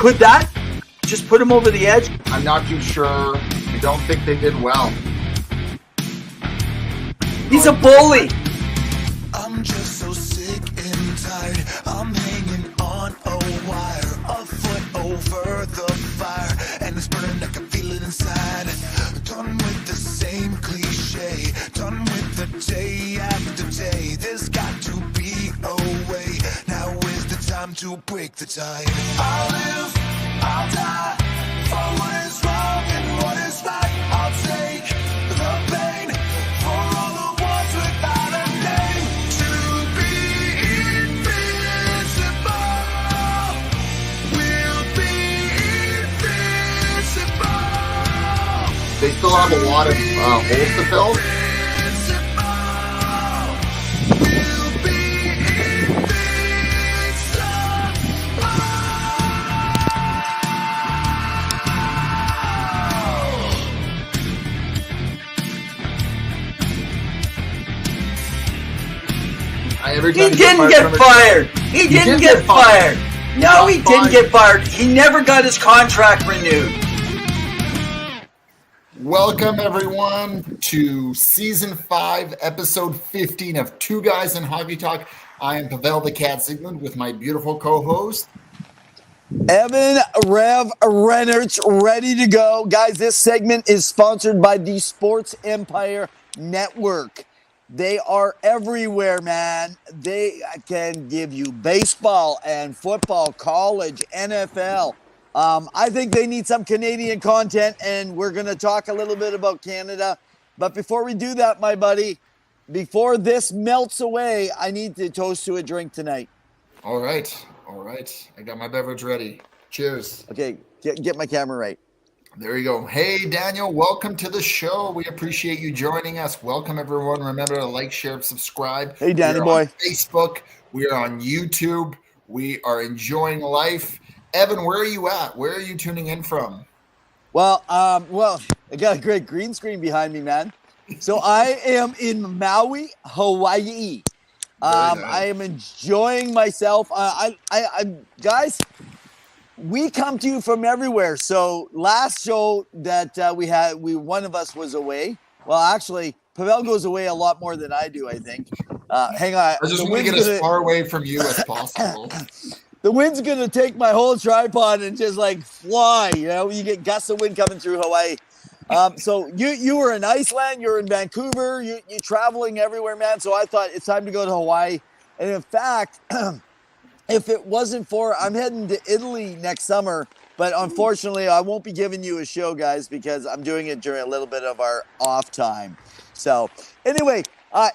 Could that just put him over the edge? I'm not too sure. I don't think they did well. He's a bully. I'm just so sick and tired. I'm hanging on a wire, a foot over the fire, and it's burning. I can feel it inside. Done with the same cliche, done with the day after day. There's got to be a way. Now is the time to break the tie. I'll live, I'll die for what is wrong and what is right. I'll take the pain for all the ones without a name. To be invincible, we'll be invincible. They still have a lot of holes to fill. He didn't get fired. He didn't get fired. No, he didn't get fired. He never got his contract renewed. Welcome, everyone, to Season 5, Episode 15 of Two Guys in Hockey Talk. I am Pawel the Cat Sigmund with my beautiful co-host, Evan Rev Rennerts, ready to go. Guys, this segment is sponsored by the Sports Empire Network. They are everywhere, man. They can give you baseball and football, college, NFL. I think they need some Canadian content, and we're going to talk a little bit about Canada. But before we do that, my buddy, before this melts away, I need to toast to a drink tonight. All right. I got my beverage ready. Cheers. Okay, get my camera right. There you go. Hey, Daniel, welcome to the show. We appreciate you joining us. Welcome, everyone. Remember to like, share, and subscribe. Hey, Danny we are boy. On Facebook. We are on YouTube. We are enjoying life. Evan, where are you at? Where are you tuning in from? Well, I got a great green screen behind me, man. So I am in Maui, Hawaii. Nice. I am enjoying myself. Guys, we come to you from everywhere. So last show that we had, one of us was away. Well, actually, Pawel goes away a lot more than I do, I think. Hang on. I just want to get as far away from you as possible. The wind's going to take my whole tripod and just like fly. You know, you get gusts of wind coming through Hawaii. So you were in Iceland, you're in Vancouver, you're traveling everywhere, man. So I thought it's time to go to Hawaii. And in fact, if it wasn't for, I'm heading to Italy next summer, but unfortunately I won't be giving you a show, guys, because I'm doing it during a little bit of our off time. So anyway,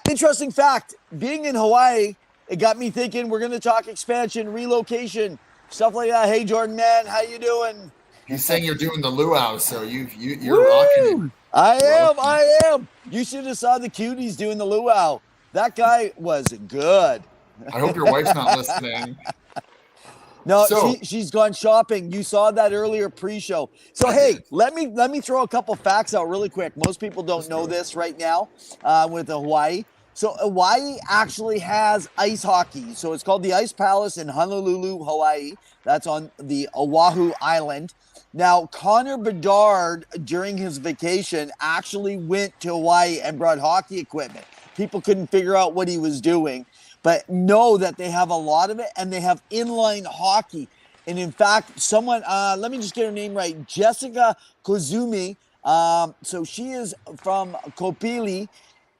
interesting fact, being in Hawaii, it got me thinking we're going to talk expansion, relocation, stuff like that. Hey, Jordan, man, how you doing? He's saying you're doing the luau, so you're rocking it. I am. You should have saw the cuties doing the luau. That guy was good. I hope your wife's not listening. No, she's gone shopping. You saw that earlier pre-show. So hey, let me throw a couple facts out really quick. Most people don't know this right now with Hawaii. So Hawaii actually has ice hockey. So it's called the Ice Palace in Honolulu, Hawaii. That's on the Oahu Island. Now, Connor Bedard, during his vacation, actually went to Hawaii and brought hockey equipment. People couldn't figure out what he was doing, but know that they have a lot of it, and they have inline hockey. And in fact, someone, let me just get her name right, Jessica Kozumi. So she is from Kopili.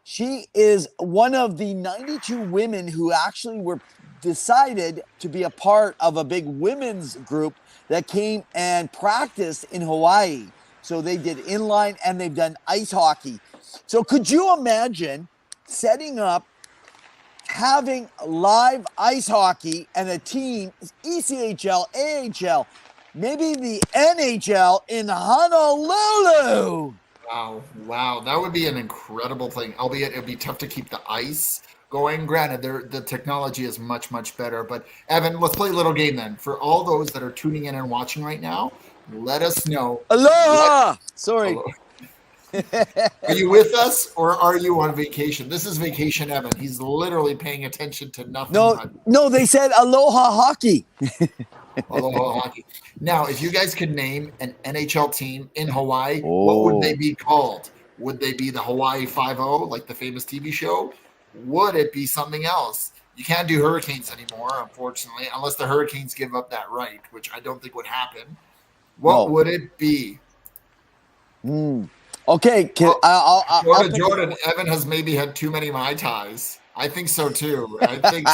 She is one of the 92 women who actually were decided to be a part of a big women's group that came and practiced in Hawaii. So they did inline and they've done ice hockey. So could you imagine setting up, having live ice hockey and a team, ECHL, AHL, maybe the NHL in Honolulu? Wow. That would be an incredible thing, albeit it would be tough to keep the ice going. Granted, the technology is much, much better. But, Evan, let's play a little game then. For all those that are tuning in and watching right now, let us know. Aloha! Sorry. Aloha. Are you with us or are you on vacation? This is Vacation Evan. He's literally paying attention to nothing. No, they said aloha hockey. Aloha hockey. Now, if you guys could name an NHL team in Hawaii, what would they Oh. be called? Would they be the Hawaii 5-0, like the famous TV show? Would it be something else? You can't do Hurricanes anymore, unfortunately, unless the Hurricanes give up that right, which I don't think would happen. What No. would it be? Okay, Jordan, Evan has maybe had too many Mai Tais. I think so too. I think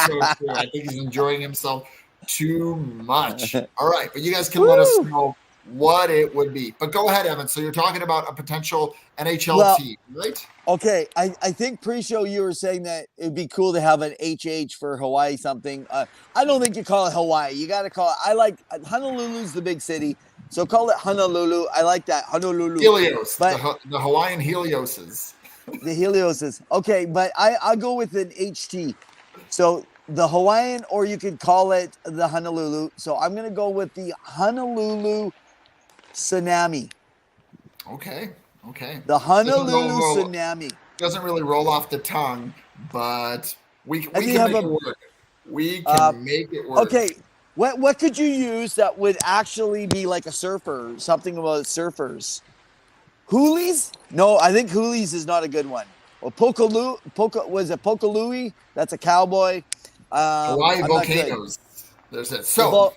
he's enjoying himself too much. All right, but you guys can let us know what it would be. But go ahead, Evan. So you're talking about a potential NHL team, right? Okay, I think pre-show you were saying that it'd be cool to have an HH for Hawaii something. I don't think you call it Hawaii. You got to call it. I like Honolulu's the big city, so call it Honolulu. I like that Honolulu. Helios, but the Hawaiian Helioses. The Helioses. Okay, but I'll go with an HT. So the Hawaiian, or you could call it the Honolulu. So I'm gonna go with the Honolulu Tsunami. Okay. The Honolulu Tsunami. Doesn't really roll off the tongue, but we can make it work. We can make it work. Okay, what could you use that would actually be like a surfer? Something about surfers. Hoolies? No, I think Hoolies is not a good one. Well, was it Pokalui? That's a cowboy. Hawaii volcanoes. There's it. So,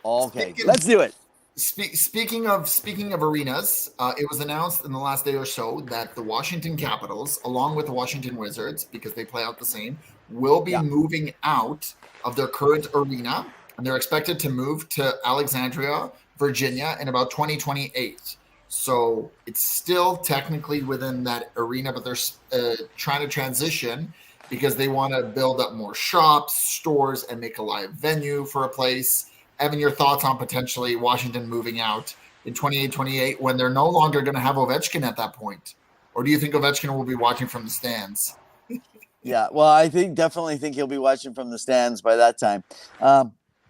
okay, let's do it. Speaking of arenas, it was announced in the last day or so that the Washington Capitals, along with the Washington Wizards, because they play out the same, will be moving out of their current arena, and they're expected to move to Alexandria, Virginia, in about 2028. So it's still technically within that arena, but they're trying to transition because they want to build up more shops, stores, and make a live venue for a place. Evan, your thoughts on potentially Washington moving out in 28 when they're no longer going to have Ovechkin at that point? Or do you think Ovechkin will be watching from the stands? Yeah, well, I definitely think he'll be watching from the stands by that time.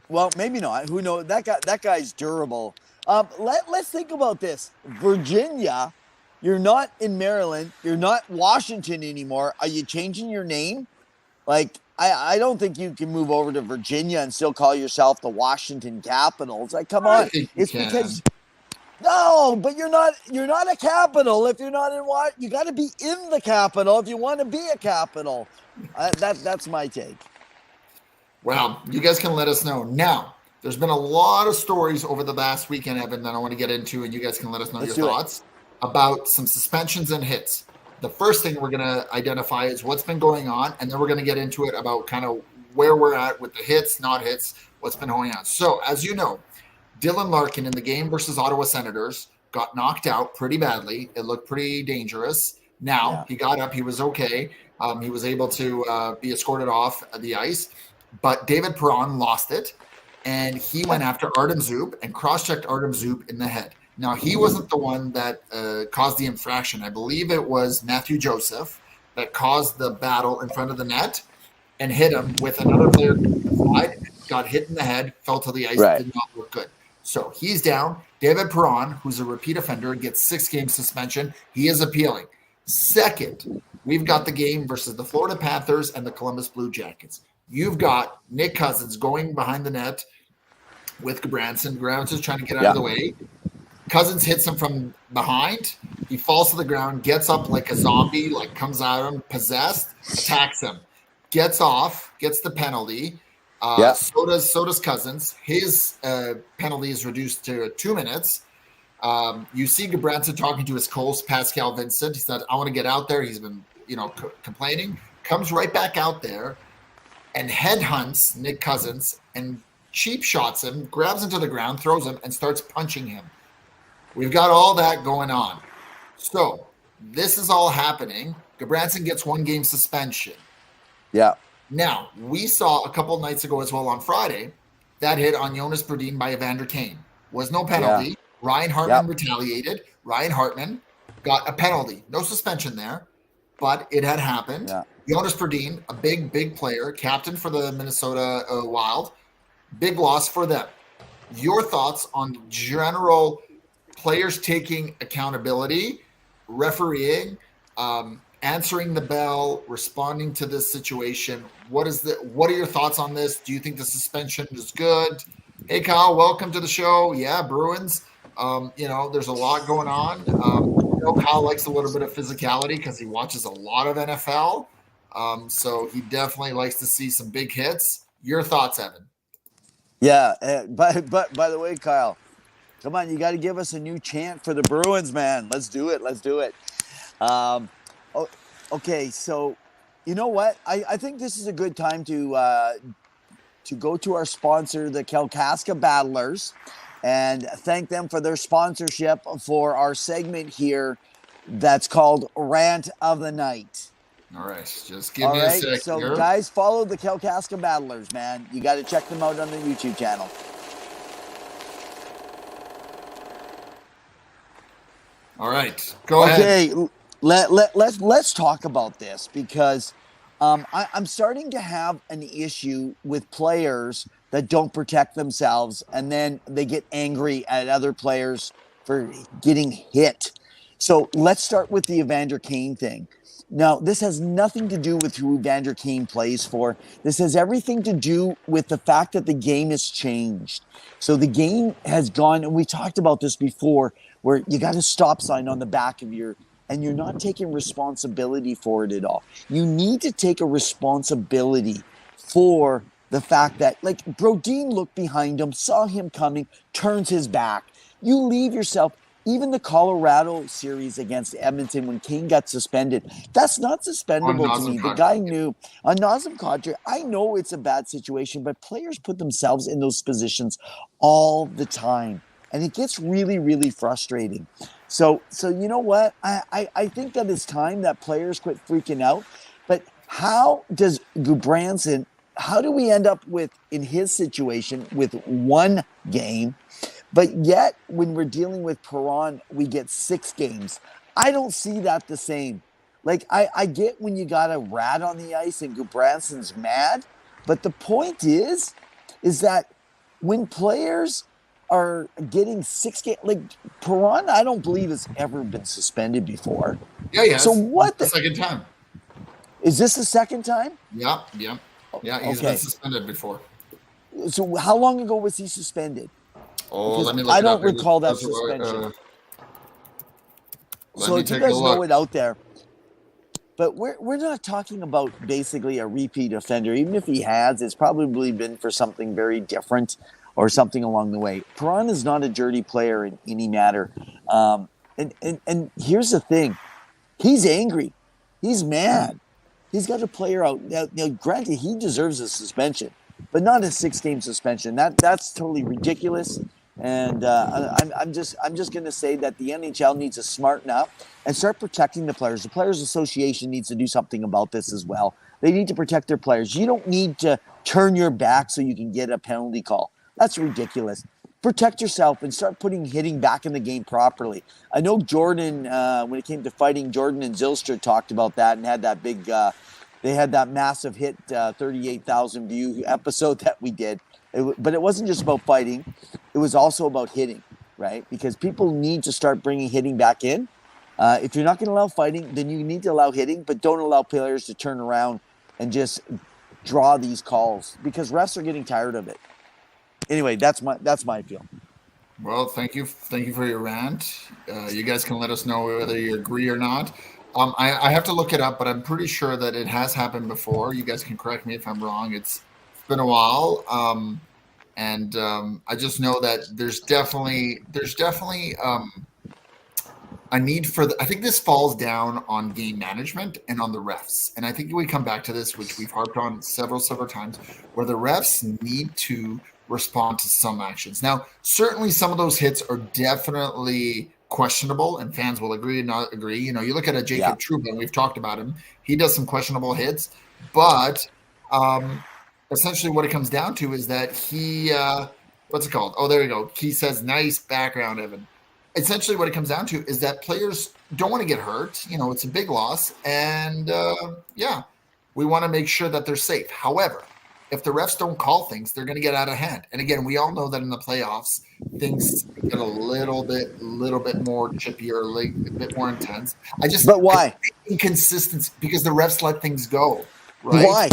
Well, maybe not. Who knows? That guy's durable. Let's think about this. Virginia, you're not in Maryland. You're not Washington anymore. Are you changing your name? Like, I don't think you can move over to Virginia and still call yourself the Washington Capitals. Like, come on. It's because no, but you're not a capital if you're not in what you got to be in the capital if you want to be a capital. That's my take. Well, you guys can let us know. Now, there's been a lot of stories over the last weekend, Evan, that I want to get into, and you guys can let us know your thoughts about some suspensions and hits. The first thing we're going to identify is what's been going on, and then we're going to get into it about kind of where we're at with the hits, not hits, what's been going on. So, as you know, Dylan Larkin in the game versus Ottawa Senators got knocked out pretty badly. It looked pretty dangerous. Now, he got up. He was okay. He was able to be escorted off the ice. But David Perron lost it, and he went after Artem Zub and cross-checked Artem Zub in the head. Now, he wasn't the one that caused the infraction. I believe it was Matthew Joseph that caused the battle in front of the net and hit him with another player side, got hit in the head, fell to the ice, did not look good. So he's down. David Perron, who's a repeat offender, gets 6-game suspension. He is appealing. Second, we've got the game versus the Florida Panthers and the Columbus Blue Jackets. You've got Nick Cousins going behind the net with Gabranson. Gabranson's trying to get out of the way. Cousins hits him from behind. He falls to the ground, gets up like a zombie, like comes at him, possessed, attacks him, gets off, gets the penalty. So does Cousins. His penalty is reduced to 2 minutes. You see Gabranson talking to his coach, Pascal Vincent. He said, I want to get out there. He's been, complaining. Comes right back out there and headhunts Nick Cousins and cheap shots him, grabs him to the ground, throws him, and starts punching him. We've got all that going on. So this is all happening. Gabranson gets 1-game suspension. Yeah. Now, we saw a couple nights ago as well on Friday that hit on Jonas Brodin by Evander Kane. Was no penalty. Yeah. Ryan Hartman retaliated. Ryan Hartman got a penalty. No suspension there, but it had happened. Yeah. Jonas Brodin, a big player, captain for the Minnesota Wild. Big loss for them. Your thoughts on general players taking accountability, refereeing, answering the bell, responding to this situation. What are your thoughts on this? Do you think the suspension is good? Hey, Kyle, welcome to the show. Yeah, Bruins. There's a lot going on. Kyle likes a little bit of physicality because he watches a lot of NFL. So he definitely likes to see some big hits. Your thoughts, Evan? Yeah, but by the way, Kyle, come on, you got to give us a new chant for the Bruins, man. Let's do it. Okay, so you know what? I think this is a good time to go to our sponsor, the Kalkaska Battlers, and thank them for their sponsorship for our segment here that's called Rant of the Night. All right, just give me a sec. So here. guys, follow the Kalkaska Battlers, man. You got to check them out on their YouTube channel. All right, go ahead. Okay, let's talk about this because I'm starting to have an issue with players that don't protect themselves and then they get angry at other players for getting hit. So let's start with the Evander Kane thing. Now, this has nothing to do with who Evander Kane plays for. This has everything to do with the fact that the game has changed. So the game has gone, and we talked about this before, where you got a stop sign on the back of and you're not taking responsibility for it at all. You need to take a responsibility for the fact that, like, Brodin looked behind him, saw him coming, turns his back. You leave yourself. Even the Colorado series against Edmonton when Kane got suspended, that's not suspendable to me. The guy knew. On Nazem Kadri, I know it's a bad situation, but players put themselves in those positions all the time. And it gets really, really frustrating. So you know what? I think that it's time that players quit freaking out. But how does Gudbranson, how do we end up with, in his situation, with one game? But yet, when we're dealing with Perron, we get 6 games. I don't see that the same. Like, I get when you got a rat on the ice and Gudbranson's mad. But the point is that when players are getting 6 games, like Perron, I don't believe has ever been suspended before. Yeah. So what? The second time. Is this the second time? Yeah. He's been suspended before. So how long ago was he suspended? Oh, let me look. I don't recall that suspension. So if you guys know it out there, but we're not talking about basically a repeat offender. Even if he has, it's probably been for something very different or something along the way. Perron is not a dirty player in any matter. And here's the thing. He's angry. He's mad. He's got a player out. Now, granted, he deserves a suspension, but not a 6-game suspension. That's totally ridiculous. And I'm just going to say that the NHL needs to smarten up and start protecting the players. The Players Association needs to do something about this as well. They need to protect their players. You don't need to turn your back so you can get a penalty call. That's ridiculous. Protect yourself and start putting hitting back in the game properly. I know Jordan, when it came to fighting, Jordan and Zylstra talked about that and had that big, they had that massive hit, 38,000 view episode that we did. But it wasn't just about fighting. It was also about hitting, right? Because people need to start bringing hitting back in. If you're not going to allow fighting, then you need to allow hitting, but don't allow players to turn around and just draw these calls because refs are getting tired of it. Anyway, that's my feel. Well, thank you for your rant. You guys can let us know whether you agree or not. I have to look it up, but I'm pretty sure that it has happened before. You guys can correct me if I'm wrong. It's been a while, and I just know that there's definitely a need for I think this falls down on game management and on the refs, and I think we come back to this, which we've harped on several times, where the refs need to respond to some actions. Now, certainly some of those hits are definitely questionable, and fans will agree and not agree. You know, you look at a Jacob Trouba, and we've talked about him. He does some questionable hits, but essentially what it comes down to is that he, what's it called? Oh, there you go. He says, nice background, Evan. Essentially what it comes down to is that players don't want to get hurt. You know, it's a big loss. And we want to make sure that they're safe. However, if the refs don't call things, they're going to get out of hand. And again, we all know that in the playoffs, things get a little bit more chippier, a bit more intense. But why? Inconsistency, because the refs let things go. Right? Why?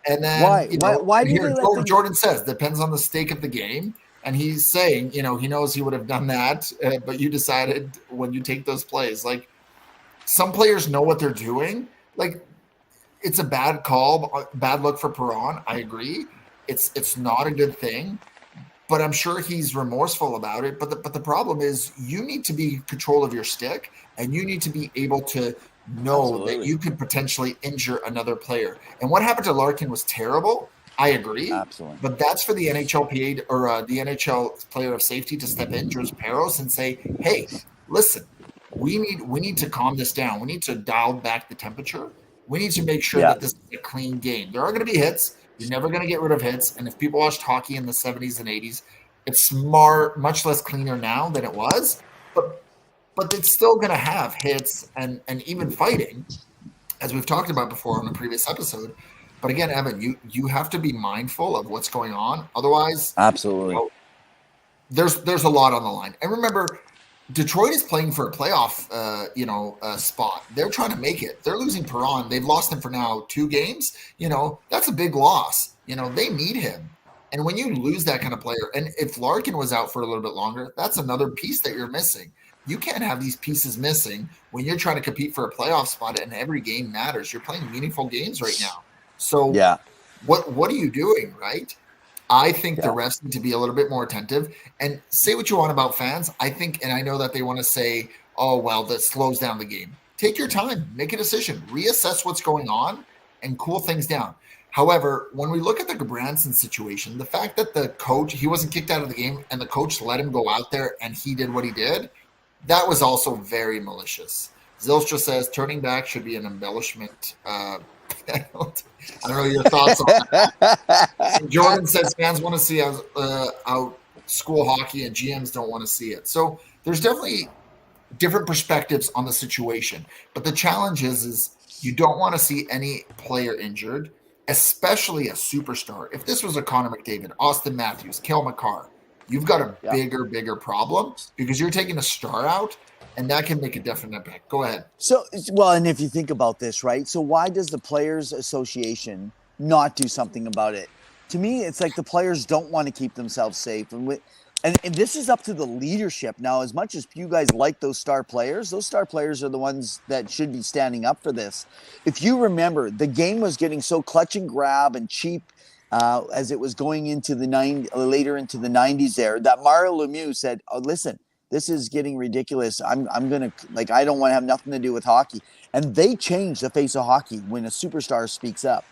And then why do they let Jordan says depends on the stake of the game. And he's saying, he knows he would have done that, but you decided when you take those plays. Like, some players know what they're doing. Like, it's a bad call, bad look for Perron. I agree. It's not a good thing, but I'm sure he's remorseful about it. But the problem is, you need to be in control of your stick, and you need to be able to know that you could potentially injure another player. And what happened to Larkin was terrible. I agree. Absolutely. But that's for the NHLPA or the NHL player of safety to step in, George Peros, and say, hey, listen, we need to calm this down. We need to dial back the temperature. We need to make sure that this is a clean game. There are going to be hits. You're never going to get rid of hits. And if people watched hockey in the 70s and 80s, it's much less cleaner now than it was. But it's still going to have hits and even fighting, as we've talked about before on a previous episode. But again, Evan, you have to be mindful of what's going on. Otherwise, absolutely, there's a lot on the line. And remember, Detroit is playing for a playoff, spot. They're trying to make it. They're losing Perron. They've lost him for now 2 games. That's a big loss. They need him. And when you lose that kind of player, and if Larkin was out for a little bit longer, that's another piece that you're missing. You can't have these pieces missing when you're trying to compete for a playoff spot, and every game matters. You're playing meaningful games right now. So what are you doing, right? I think the refs need to be a little bit more attentive, and say what you want about fans. I think, and I know that they want to say, oh, well, that slows down the game. Take your time, make a decision, reassess what's going on, and cool things down. However, when we look at the Gabranson situation, the fact that the coach, he wasn't kicked out of the game and the coach let him go out there and he did what he did, that was also very malicious. Zilstra says turning back should be an embellishment. I don't know your thoughts on that. And Jordan says fans want to see out school hockey and GMs don't want to see it. So there's definitely different perspectives on the situation. But the challenge is you don't want to see any player injured, especially a superstar. If this was a Connor McDavid, Austin Matthews, Cale Makar, you've got a bigger problem because you're taking a star out, and that can make a definite impact. Go ahead. So, well, and if you think about this, right? So why does the Players Association not do something about it? To me, it's like the players don't want to keep themselves safe. And this is up to the leadership. Now, as much as you guys like those star players are the ones that should be standing up for this. If you remember, the game was getting so clutch and grab and cheap as it was going into later into the 90s there, that Mario Lemieux said, oh, listen, this is getting ridiculous. I'm going to, I don't want to have nothing to do with hockey. And they changed the face of hockey when a superstar speaks up.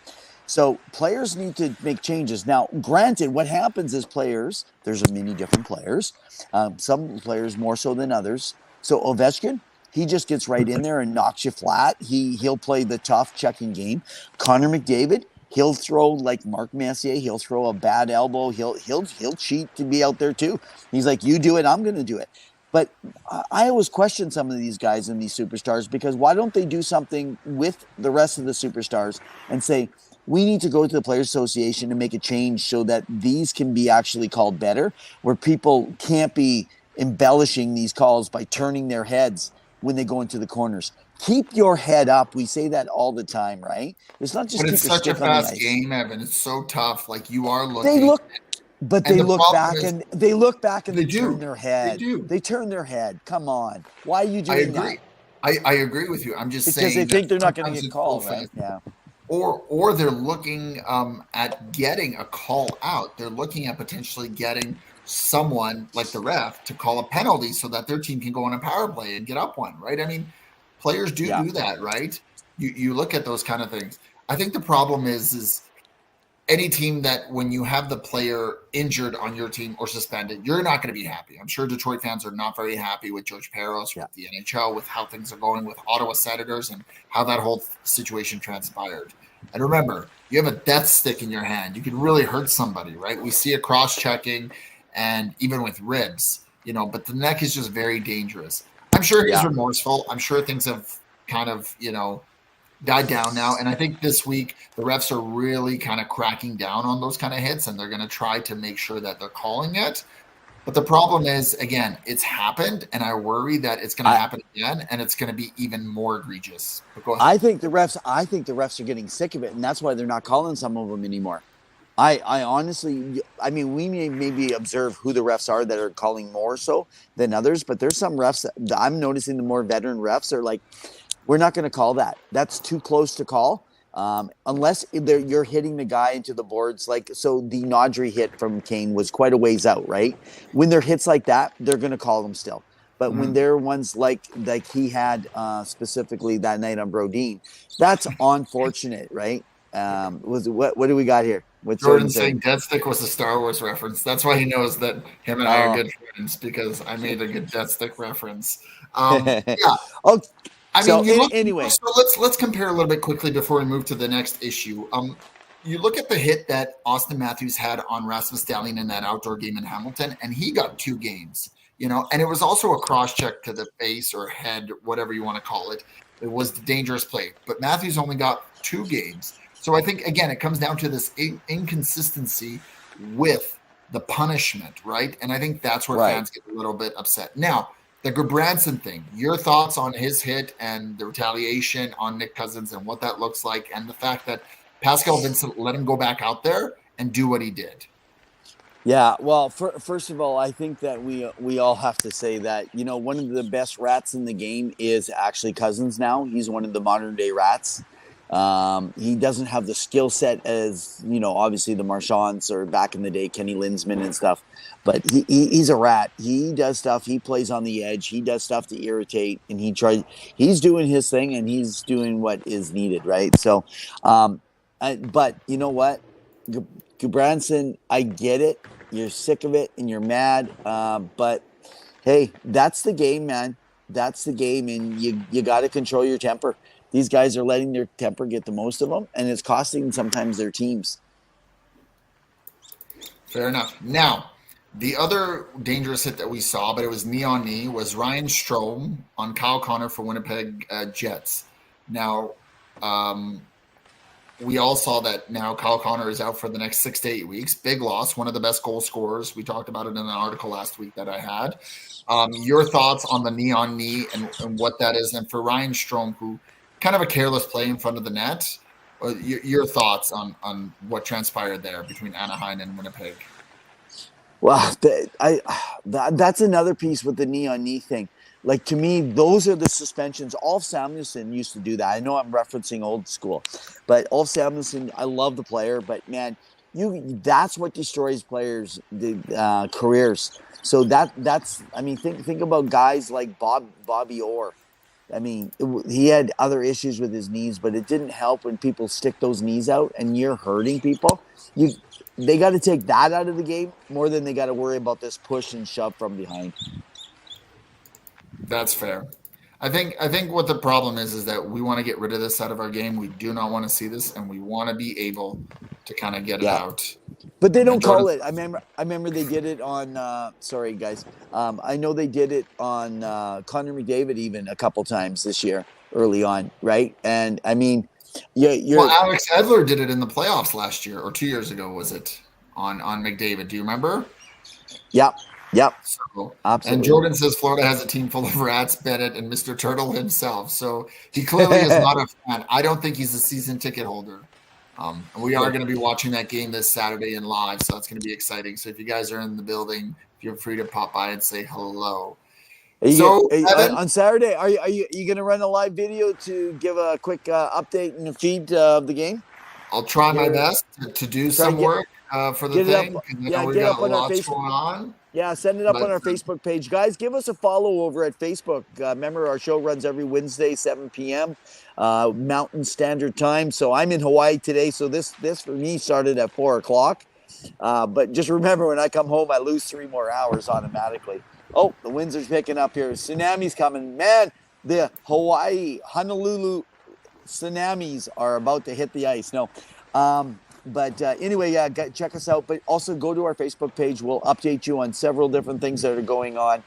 So players need to make changes. Now, granted, what happens is players, there's many different players, some players more so than others. So Ovechkin, he just gets right in there and knocks you flat. He'll play the tough checking game. Connor McDavid, he'll throw like Mark Messier. He'll throw a bad elbow. He'll cheat to be out there too. He's like, you do it, I'm going to do it. But I always question some of these guys and these superstars because why don't they do something with the rest of the superstars and say, we need to go to the Players Association and make a change so that these can be actually called better, where people can't be embellishing these calls by turning their heads when they go into the corners. Keep your head up. We say that all the time, right? It's not just. But it's such a fast game, Evan. It's so tough. Like you are looking. They look back and they turn their head. They turn their head. Come on, why are you doing that? I agree with you. I'm just saying because they think they're not going to get called, right? Yeah. Or they're looking at getting a call out. They're looking at potentially getting someone like the ref to call a penalty so that their team can go on a power play and get up one, right? I mean, players do that, right? You look at those kind of things. I think the problem is any team that when you have the player injured on your team or suspended, you're not going to be happy. I'm sure Detroit fans are not very happy with George Peros, with the NHL, with how things are going with Ottawa Senators and how that whole situation transpired. And remember, you have a death stick in your hand. You can really hurt somebody, right? We see it cross-checking and even with ribs, but the neck is just very dangerous. I'm sure he's remorseful. I'm sure things have kind of, died down now. And I think this week the refs are really kind of cracking down on those kind of hits, and they're going to try to make sure that they're calling it. But the problem is, again, it's happened, and I worry that it's going to happen again, and it's going to be even more egregious. But go ahead. I think the refs are getting sick of it, and that's why they're not calling some of them anymore. I honestly, I mean, we may maybe observe who the refs are that are calling more so than others, but there's some refs that I'm noticing the more veteran refs are like, we're not going to call that. That's too close to call. Unless you're hitting the guy into the boards. Like, so the Naudry hit from Kane was quite a ways out, right? When they're hits like that, they're going to call them still. But when they're ones like he had specifically that night on Brodeen, that's unfortunate, right? What do we got here? What's Jordan saying Dead Stick was a Star Wars reference. That's why he knows that him and I are good friends, because I made a good Dead Stick reference. Yeah. Oh, I so mean, anyway. So let's compare a little bit quickly before we move to the next issue. You look at the hit that Austin Matthews had on Rasmus Dahlin in that outdoor game in Hamilton, and he got 2 games. And it was also a cross check to the face or head, whatever you want to call it. It was the dangerous play, but Matthews only got 2 games. So I think, again, it comes down to this inconsistency with the punishment, right? And I think that's where fans get a little bit upset. Now, the Gudbranson thing, your thoughts on his hit and the retaliation on Nick Cousins and what that looks like, and the fact that Pascal Vincent let him go back out there and do what he did. Yeah, well, first of all, I think that we all have to say that, one of the best rats in the game is actually Cousins now. He's one of the modern day rats. He doesn't have the skill set as, obviously the Marchands or back in the day, Kenny Linsman and stuff, but he's a rat. He does stuff. He plays on the edge. He does stuff to irritate, and he's doing his thing, and he's doing what is needed. Right. So, but you know what? Gudbranson, I get it. You're sick of it and you're mad. But hey, that's the game, man. That's the game. And you got to control your temper. These guys are letting their temper get the most of them, and it's costing sometimes their teams. Fair enough. Now, the other dangerous hit that we saw, but it was knee on knee, was Ryan Strome on Kyle Connor for Winnipeg Jets. Now, we all saw that now Kyle Connor is out for the next 6 to 8 weeks. Big loss, one of the best goal scorers. We talked about it in an article last week that I had. Your thoughts on the knee on knee and what that is, and for Ryan Strome, who kind of a careless play in front of the net. Your thoughts on what transpired there between Anaheim and Winnipeg? Well, that's another piece with the knee on knee thing. Like, to me, those are the suspensions. Ulf Samuelsson used to do that. I know I'm referencing old school, but Ulf Samuelsson, I love the player, but man, that's what destroys players' careers. So that's I mean, think about guys like Bobby Orr. I mean, he had other issues with his knees, but it didn't help when people stick those knees out and you're hurting people. They got to take that out of the game more than they got to worry about this push and shove from behind. That's fair. I think what the problem is that we want to get rid of this out of our game. We do not want to see this, and we want to be able to kind of get it out. But they don't call it. I remember they did it on. Sorry, guys. I know they did it on Connor McDavid even a couple times this year, early on, right? And I mean, well, Alex Edler did it in the playoffs last year or 2 years ago. Was it on McDavid? Do you remember? Yep. So, absolutely. And Jordan says Florida has a team full of rats, Bennett and Mr. Turtle himself. So he clearly is not a fan. I don't think he's a season ticket holder. And we are going to be watching that game this Saturday in live, so that's going to be exciting. So if you guys are in the building, feel free to pop by and say hello. On Saturday, are you going to run a live video to give a quick update and feed of the game? I'll try my best to do some work for the thing. Get up on our Facebook. Going on. Yeah, send it up on our Facebook page. Guys, give us a follow over at Facebook. Remember, our show runs every Wednesday, 7 p.m. Mountain Standard Time. So I'm in Hawaii today. So this for me started at 4 o'clock. But just remember, when I come home, I lose 3 more hours automatically. Oh, the winds are picking up here. Tsunami's coming. Man, the Honolulu tsunamis are about to hit the ice. No. But anyway, check us out. But also go to our Facebook page. We'll update you on several different things that are going on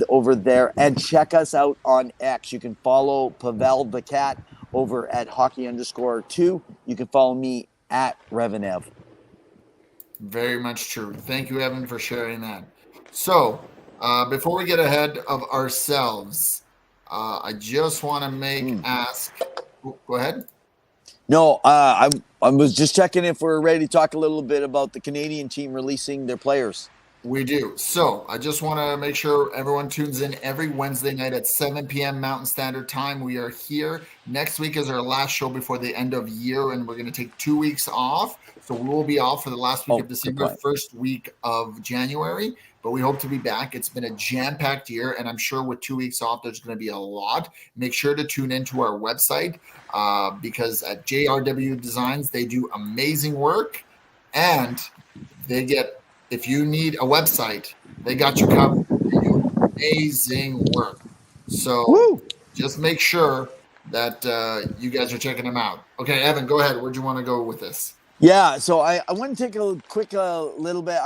over there. And check us out on X. You can follow Pawel the Cat over at hockey_2. You can follow me at REV. Very much true. Thank you, Evan, for sharing that. So before we get ahead of ourselves, I just want to ask. Go ahead. No, I was just checking if we're ready to talk a little bit about the Canadian team releasing their players. We do. So I just want to make sure everyone tunes in every Wednesday night at 7 p.m. Mountain Standard Time. We are here. Next week is our last show before the end of year, and we're going to take 2 weeks off. So we will be off for the last week of December, first week of January, but we hope to be back. It's been a jam-packed year, and I'm sure with 2 weeks off, there's going to be a lot. Make sure to tune into our website because at JRW Designs, they do amazing work, and they get – if you need a website, they got you covered. They do amazing work. So just make sure that you guys are checking them out. Okay, Evan, go ahead. Where'd you want to go with this? Yeah, so I want to take a quick little bit.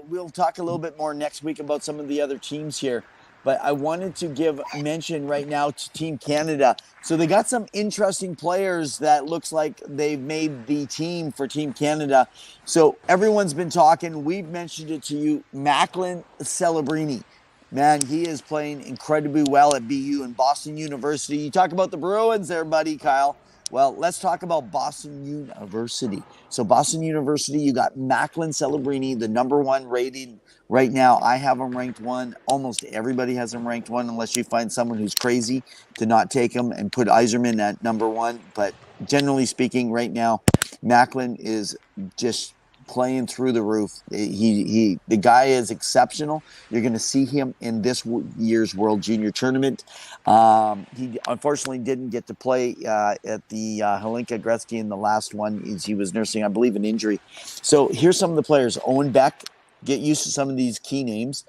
We'll talk a little bit more next week about some of the other teams here. But I wanted to give mention right now to Team Canada. So they got some interesting players that looks like they've made the team for Team Canada. So everyone's been talking. We've mentioned it to you. Macklin Celebrini. Man, he is playing incredibly well at BU and Boston University. You talk about the Bruins there, buddy, Kyle. Well, let's talk about Boston University. So Boston University, you got Macklin Celebrini, the number 1 rated right now. I have him ranked 1. Almost everybody has him ranked 1 unless you find someone who's crazy to not take him and put Yzerman at number 1. But generally speaking, right now, Macklin is just playing through the roof. The guy is exceptional. You're going to see him in this year's World Junior Tournament. He unfortunately didn't get to play at the Helinka Gretzky in the last one. He was nursing, I believe, an injury. So here's some of the players. Owen Beck. Get used to some of these key names.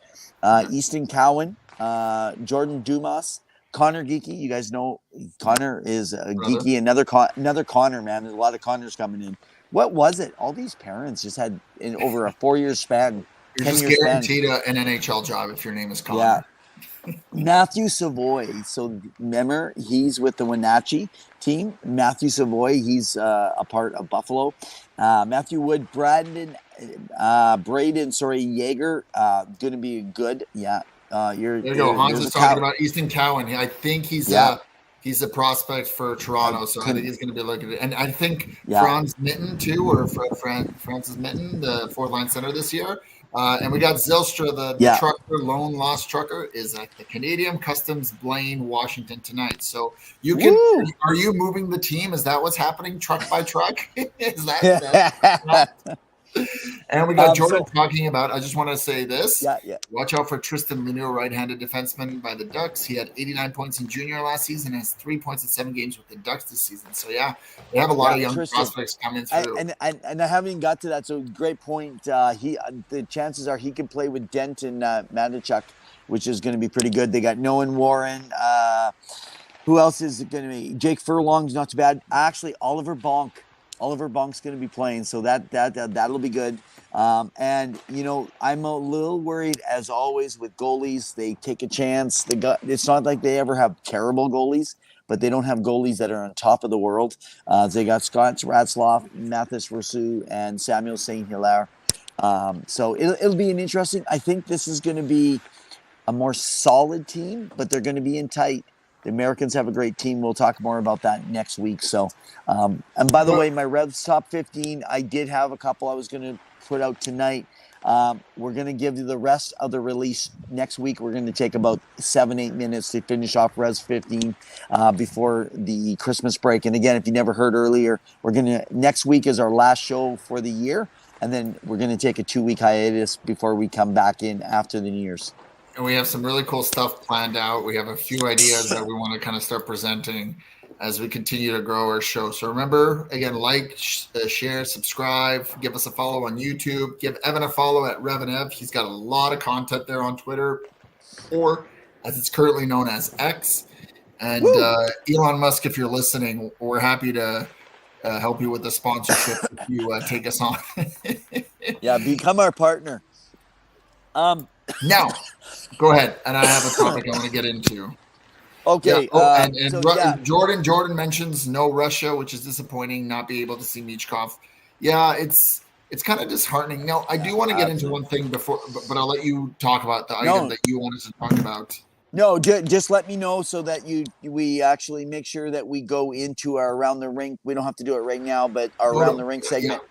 Easton Cowan, Jordan Dumas, Connor Geeky. You guys know Connor is Geeky. Another Connor, man. There's a lot of Connors coming in. What was it? All these parents just had in over a 4-year span. You're just guaranteed an NHL job if your name is Connor. Yeah. Matthew Savoy. So remember, he's with the Wenatchee team. Matthew Savoy, he's a part of Buffalo. Matthew Wood, Braden Yeager, going to be good. Yeah. There you go. Hans is talking about Easton Cowan. I think he's a prospect for Toronto, so I think he's going to be looking at it. And I think Franz Mitten, too, or Francis Mitten, the fourth-line center this year. And we got Zylstra, the trucker, lone lost trucker, is at the Canadian Customs Blaine, Washington tonight. So you can are you moving the team? Is that what's happening, truck by truck? Is that And we got Jordan talking about, I just want to say this. Watch out for Tristan Lemieux, right-handed defenseman by the Ducks. He had 89 points in junior last season and has 3 points in 7 games with the Ducks this season. So, they have a lot of young prospects coming through. And I haven't even got to that, so great point. The chances are he could play with Dent and Matichuk, which is going to be pretty good. They got Nolan Warren. Who else is it going to be? Jake Furlong's not too bad. Actually, Oliver Bonk's going to be playing, so that'll be good. And I'm a little worried as always with goalies. They take a chance. It's not like they ever have terrible goalies, but they don't have goalies that are on top of the world. They got Scott Ratzloff, Mathis Rousseau, and Samuel St. Hilaire. So it'll be an interesting. I think this is going to be a more solid team, but they're going to be in tight. The Americans have a great team. We'll talk more about that next week. So, and by the way, my Revs top 15, I did have a couple I was going to put out tonight. We're going to give you the rest of the release next week. We're going to take about 7-8 minutes to finish off Revs 15 before the Christmas break. And again, if you never heard earlier, next week is our last show for the year. And then we're going to take a 2-week hiatus before we come back in after the New Year's. And we have some really cool stuff planned out. We have a few ideas that we want to kind of start presenting as we continue to grow our show. So remember, again, like, share, subscribe, give us a follow on YouTube, give Evan a follow at Rev and Ev. He's got a lot of content there on Twitter, or as it's currently known as X. And Elon Musk, if you're listening, we're happy to help you with the sponsorship if you take us on. Become our partner. Now, go ahead. And I have a topic I want to get into. Okay. Jordan mentions no Russia, which is disappointing, not be able to see Michkov. Yeah, it's kind of disheartening. Now, I do want to get into one thing before, but I'll let you talk about the item that you wanted to talk about. No, just let me know so that we actually make sure that we go into our around the rink. We don't have to do it right now, but our around the rink segment.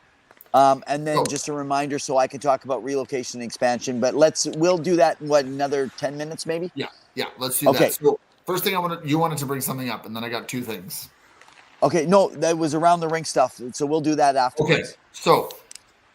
And then just a reminder so I can talk about relocation and expansion. But we'll do that in another 10 minutes maybe? Yeah, let's do that. So first thing you wanted to bring something up, and then I got two things. Okay, no, that was around the rink stuff. So we'll do that afterwards. Okay, so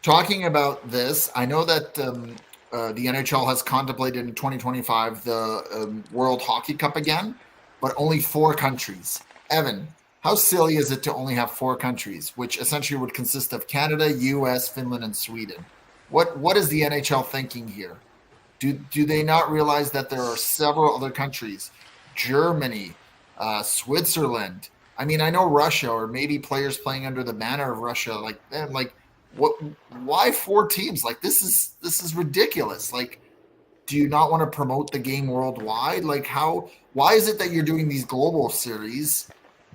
talking about this, I know that the NHL has contemplated in 2025 the World Hockey Cup again, but only 4 countries. Evan, how silly is it to only have 4 countries, which essentially would consist of Canada, US, Finland, and Sweden? What is the NHL thinking here? Do they not realize that there are several other countries, Germany, Switzerland? I mean, I know Russia, or maybe players playing under the banner of Russia, what? Why 4 teams? Like, this is ridiculous. Like, do you not want to promote the game worldwide? Like, why is it that you're doing these global series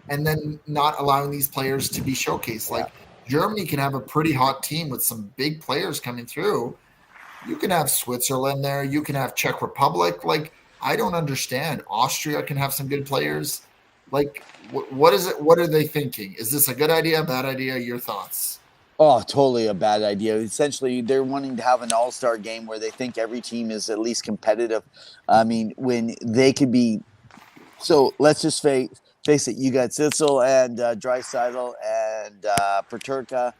and then not allowing these players to be showcased? Like, Germany can have a pretty hot team with some big players coming through. You can have Switzerland there. You can have Czech Republic. Like, I don't understand. Austria can have some good players. Like, what is it? What are they thinking? Is this a good idea, bad idea? Your thoughts? Oh, totally a bad idea. Essentially, they're wanting to have an all-star game where they think every team is at least competitive. I mean, when they could be. So let's just face it. You got Sissel and Draisaitl and Peterka.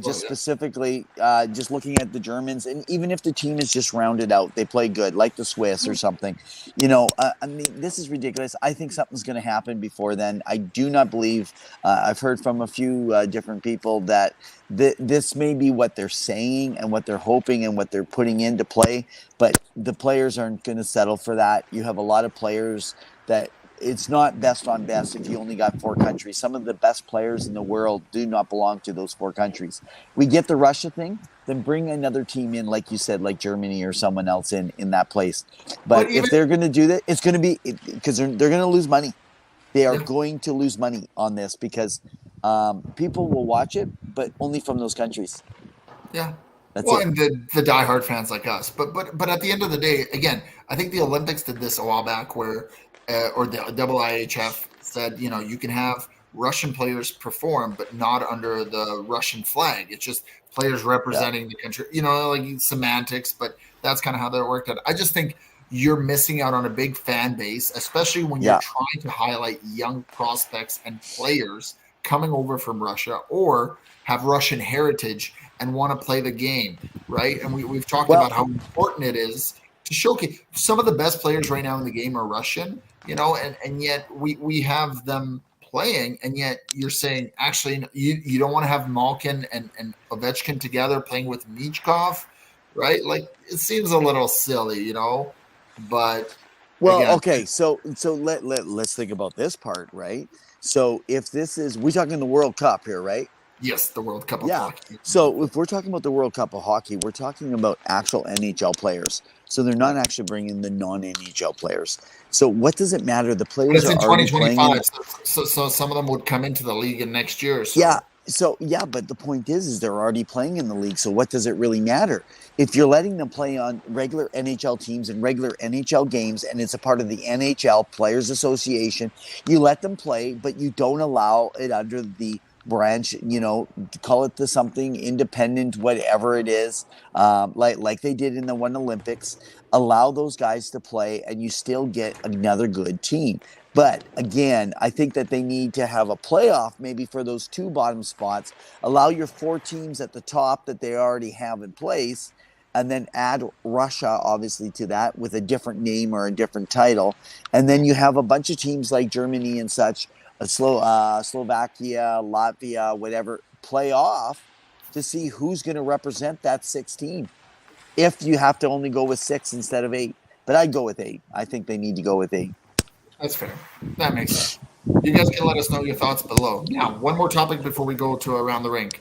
Just specifically, just looking at the Germans, and even if the team is just rounded out, they play good, like the Swiss or something. I mean, this is ridiculous. I think something's going to happen before then. I do not believe. I've heard from a few different people that this may be what they're saying and what they're hoping and what they're putting into play, but the players aren't going to settle for that. You have a lot of players that. It's not best on best if you only got 4 countries. Some of the best players in the world do not belong to those 4 countries. We get the Russia thing, then bring another team in, like you said, like Germany or someone else in that place. But if they're going to do that, it's going to be because they're going to lose money. They are going to lose money on this because people will watch it, but only from those countries. Yeah. That's it. And the diehard fans like us. But at the end of the day, again, I think the Olympics did this a while back where or the IIHF said, you can have Russian players perform, but not under the Russian flag. It's just players representing the country, like semantics, but that's kind of how that worked out. I just think you're missing out on a big fan base, especially when you're trying to highlight young prospects and players coming over from Russia or have Russian heritage and want to play the game, right? And we've talked about how important it is to showcase. Some of the best players right now in the game are Russian, and yet we have them playing, and yet you're saying actually you don't want to have Malkin and Ovechkin together playing with Michkov, right? Like, it seems a little silly, but okay, so let's think about this part, right? So if this is, we're talking the World Cup here, right? Yes, the World Cup of hockey. So if we're talking about the World Cup of hockey, we're talking about actual NHL players. So they're not actually bringing the non-NHL players. So what does it matter? The players are already playing. But it's in 2025, so some of them would come into the league in next year. So. Yeah. But the point is they're already playing in the league. So what does it really matter? If you're letting them play on regular NHL teams and regular NHL games, and it's a part of the NHL Players Association, you let them play, but you don't allow it under the branch, call it something independent, whatever it is, like they did in the one Olympics. Allow those guys to play, and you still get another good team. But again, I think that they need to have a playoff maybe for those 2 bottom spots. Allow your 4 teams at the top that they already have in place, and then add Russia, obviously, to that with a different name or a different title. And then you have a bunch of teams like Germany and such, Slovakia, Latvia, whatever, play off to see who's going to represent that 6 team. If you have to only go with 6 instead of 8. But I'd go with 8. I think they need to go with 8. That's fair. That makes sense. You guys can let us know your thoughts below. Now, one more topic before we go to Around the Rink.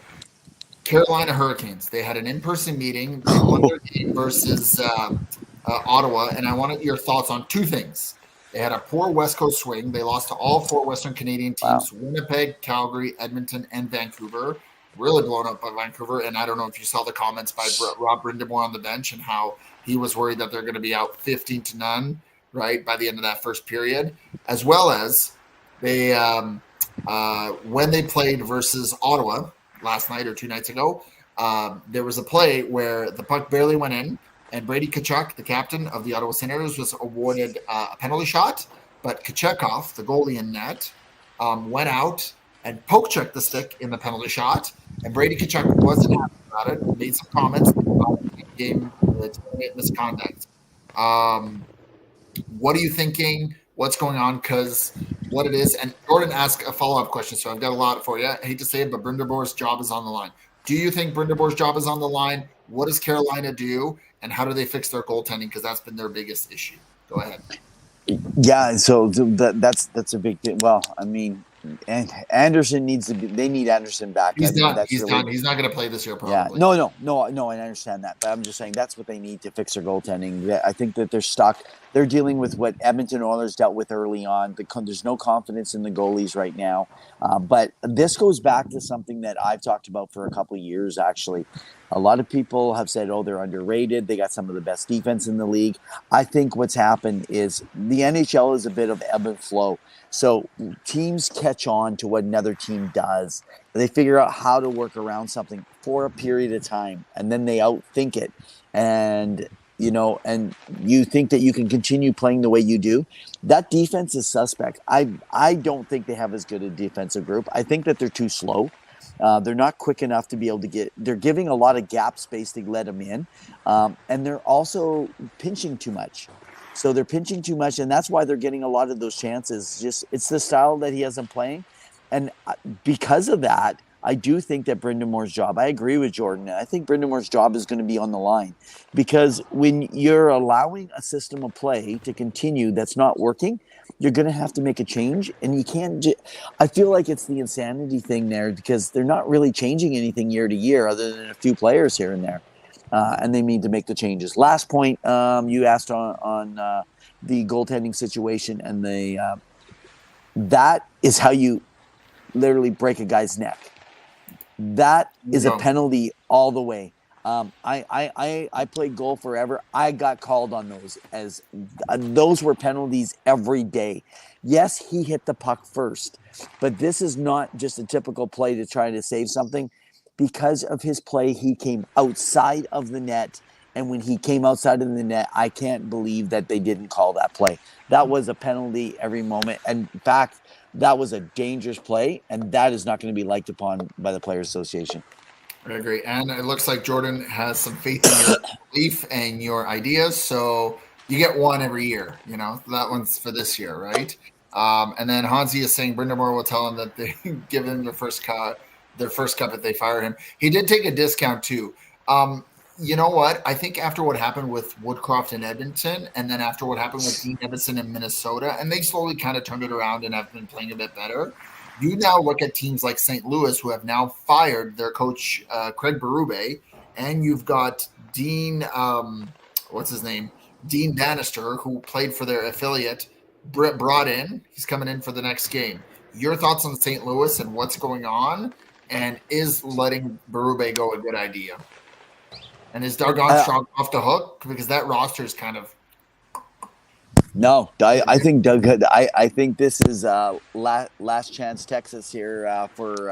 Carolina Hurricanes. They had an in-person meeting. They won their game versus Ottawa, and I wanted your thoughts on 2 things. They had a poor West Coast swing. They lost to all 4 Western Canadian teams, Winnipeg, Calgary, Edmonton, and Vancouver. Really blown up by Vancouver. And I don't know if you saw the comments by Rob Brindamore on the bench and how he was worried that they're going to be out 15-0. right, by the end of that first period, as well as they when they played versus Ottawa last night or 2 nights ago, there was a play where the puck barely went in, and Brady Tkachuk, the captain of the Ottawa Senators, was awarded a penalty shot, but Tkachukov, the goalie in net, went out and poke-checked the stick in the penalty shot, and Brady Tkachuk wasn't happy about it, made some comments, game misconduct. What are you thinking? What's going on? Because what it is, and Jordan asked a follow-up question, so I've got a lot for you. I hate to say it, but Brinderbor's job is on the line. Do you think Brinderbor's job is on the line? What does Carolina do, and how do they fix their goaltending? Because that's been their biggest issue. Go ahead. Yeah, so that's a big thing. Well, I mean, and Anderson needs to be. They need Anderson back. He's done. He's done. He's not going to play this year. Probably. Yeah. No. I understand that, but I'm just saying that's what they need to fix their goaltending. I think that they're stuck. They're dealing with what Edmonton Oilers dealt with early on. There's no confidence in the goalies right now. But this goes back to something that I've talked about for a couple of years, actually. A lot of people have said, oh, they're underrated. They got some of the best defense in the league. I think what's happened is the NHL is a bit of ebb and flow. So teams catch on to what another team does. They figure out how to work around something for a period of time, and then they outthink it. And you think that you can continue playing the way you do. That defense is suspect. I don't think they have as good a defensive group. I think that they're too slow. They're not quick enough to be able to get. They're giving a lot of gap space to let them in, and they're also pinching too much. So they're pinching too much, and that's why they're getting a lot of those chances. Just it's the style that he has them playing, and because of that, I do think that Brendan Moore's job. I agree with Jordan. I think Brendan Moore's job is going to be on the line, because when you're allowing a system of play to continue that's not working, you're going to have to make a change, and you can't. I feel like it's the insanity thing there, because they're not really changing anything year to year, other than a few players here and there, and they need to make the changes. Last point, you asked on the goaltending situation, and that is how you literally break a guy's neck. That is a penalty all the way. I played goal forever. I got called on those as those were penalties every day. Yes, he hit the puck first, but this is not just a typical play to try to save something. Because of his play, he came outside of the net, and when he came outside of the net, I can't believe that they didn't call that play. That was a penalty every moment, and in fact, that was a dangerous play, and that is not going to be liked upon by the Players Association. I agree. And it looks like Jordan has some faith in your belief and your ideas. So you get one every year, that one's for this year, right? And then Hansi is saying Brendan Moore will tell him that they give him their first cup if they fire him. He did take a discount too. You know what? I think after what happened with Woodcroft in Edmonton, and then after what happened with Dean Evason in Minnesota, and they slowly kind of turned it around and have been playing a bit better. You now look at teams like St. Louis, who have now fired their coach, Craig Berube, and you've got Dean, Dean Bannister, who played for their affiliate, brought in. He's coming in for the next game. Your thoughts on St. Louis and what's going on, and is letting Berube go a good idea? And is Doug Armstrong off the hook? Because that roster is kind of... No, I think Doug. I think this is last chance Texas here for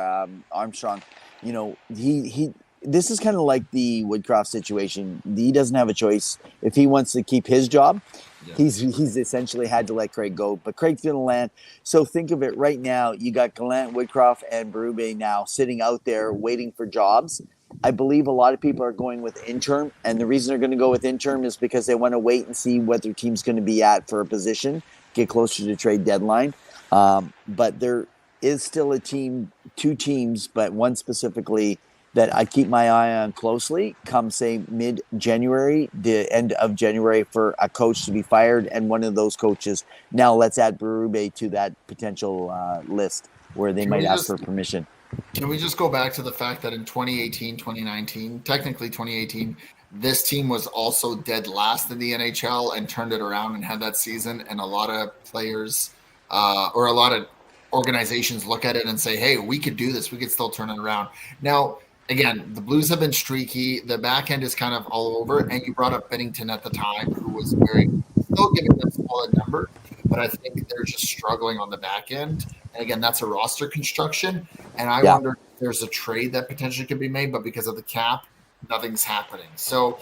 Armstrong. He. This is kind of like the Woodcroft situation. He doesn't have a choice if he wants to keep his job. Yeah. He's essentially had to let Craig go, but Craig's going to land. So think of it right now. You got Gallant, Woodcroft, and Berube now sitting out there waiting for jobs. I believe a lot of people are going with interim, and the reason they're going to go with interim is because they want to wait and see what their team's going to be at for a position, get closer to trade deadline. But there is still two teams, but one specifically that I keep my eye on closely come, say, mid-January, the end of January, for a coach to be fired, and one of those coaches. Now let's add Berube to that potential list where they might ask for permission. Can we just go back to the fact that in 2018, 2019, technically 2018, this team was also dead last in the NHL and turned it around and had that season, and a lot of players or a lot of organizations look at it and say, hey, we could do this. We could still turn it around. Now, again, the Blues have been streaky. The back end is kind of all over. And you brought up Bennington at the time, who was very still giving them solid numbers, but I think they're just struggling on the back end. And again, that's a roster construction. And I wonder if there's a trade that potentially could be made, but because of the cap, nothing's happening. So,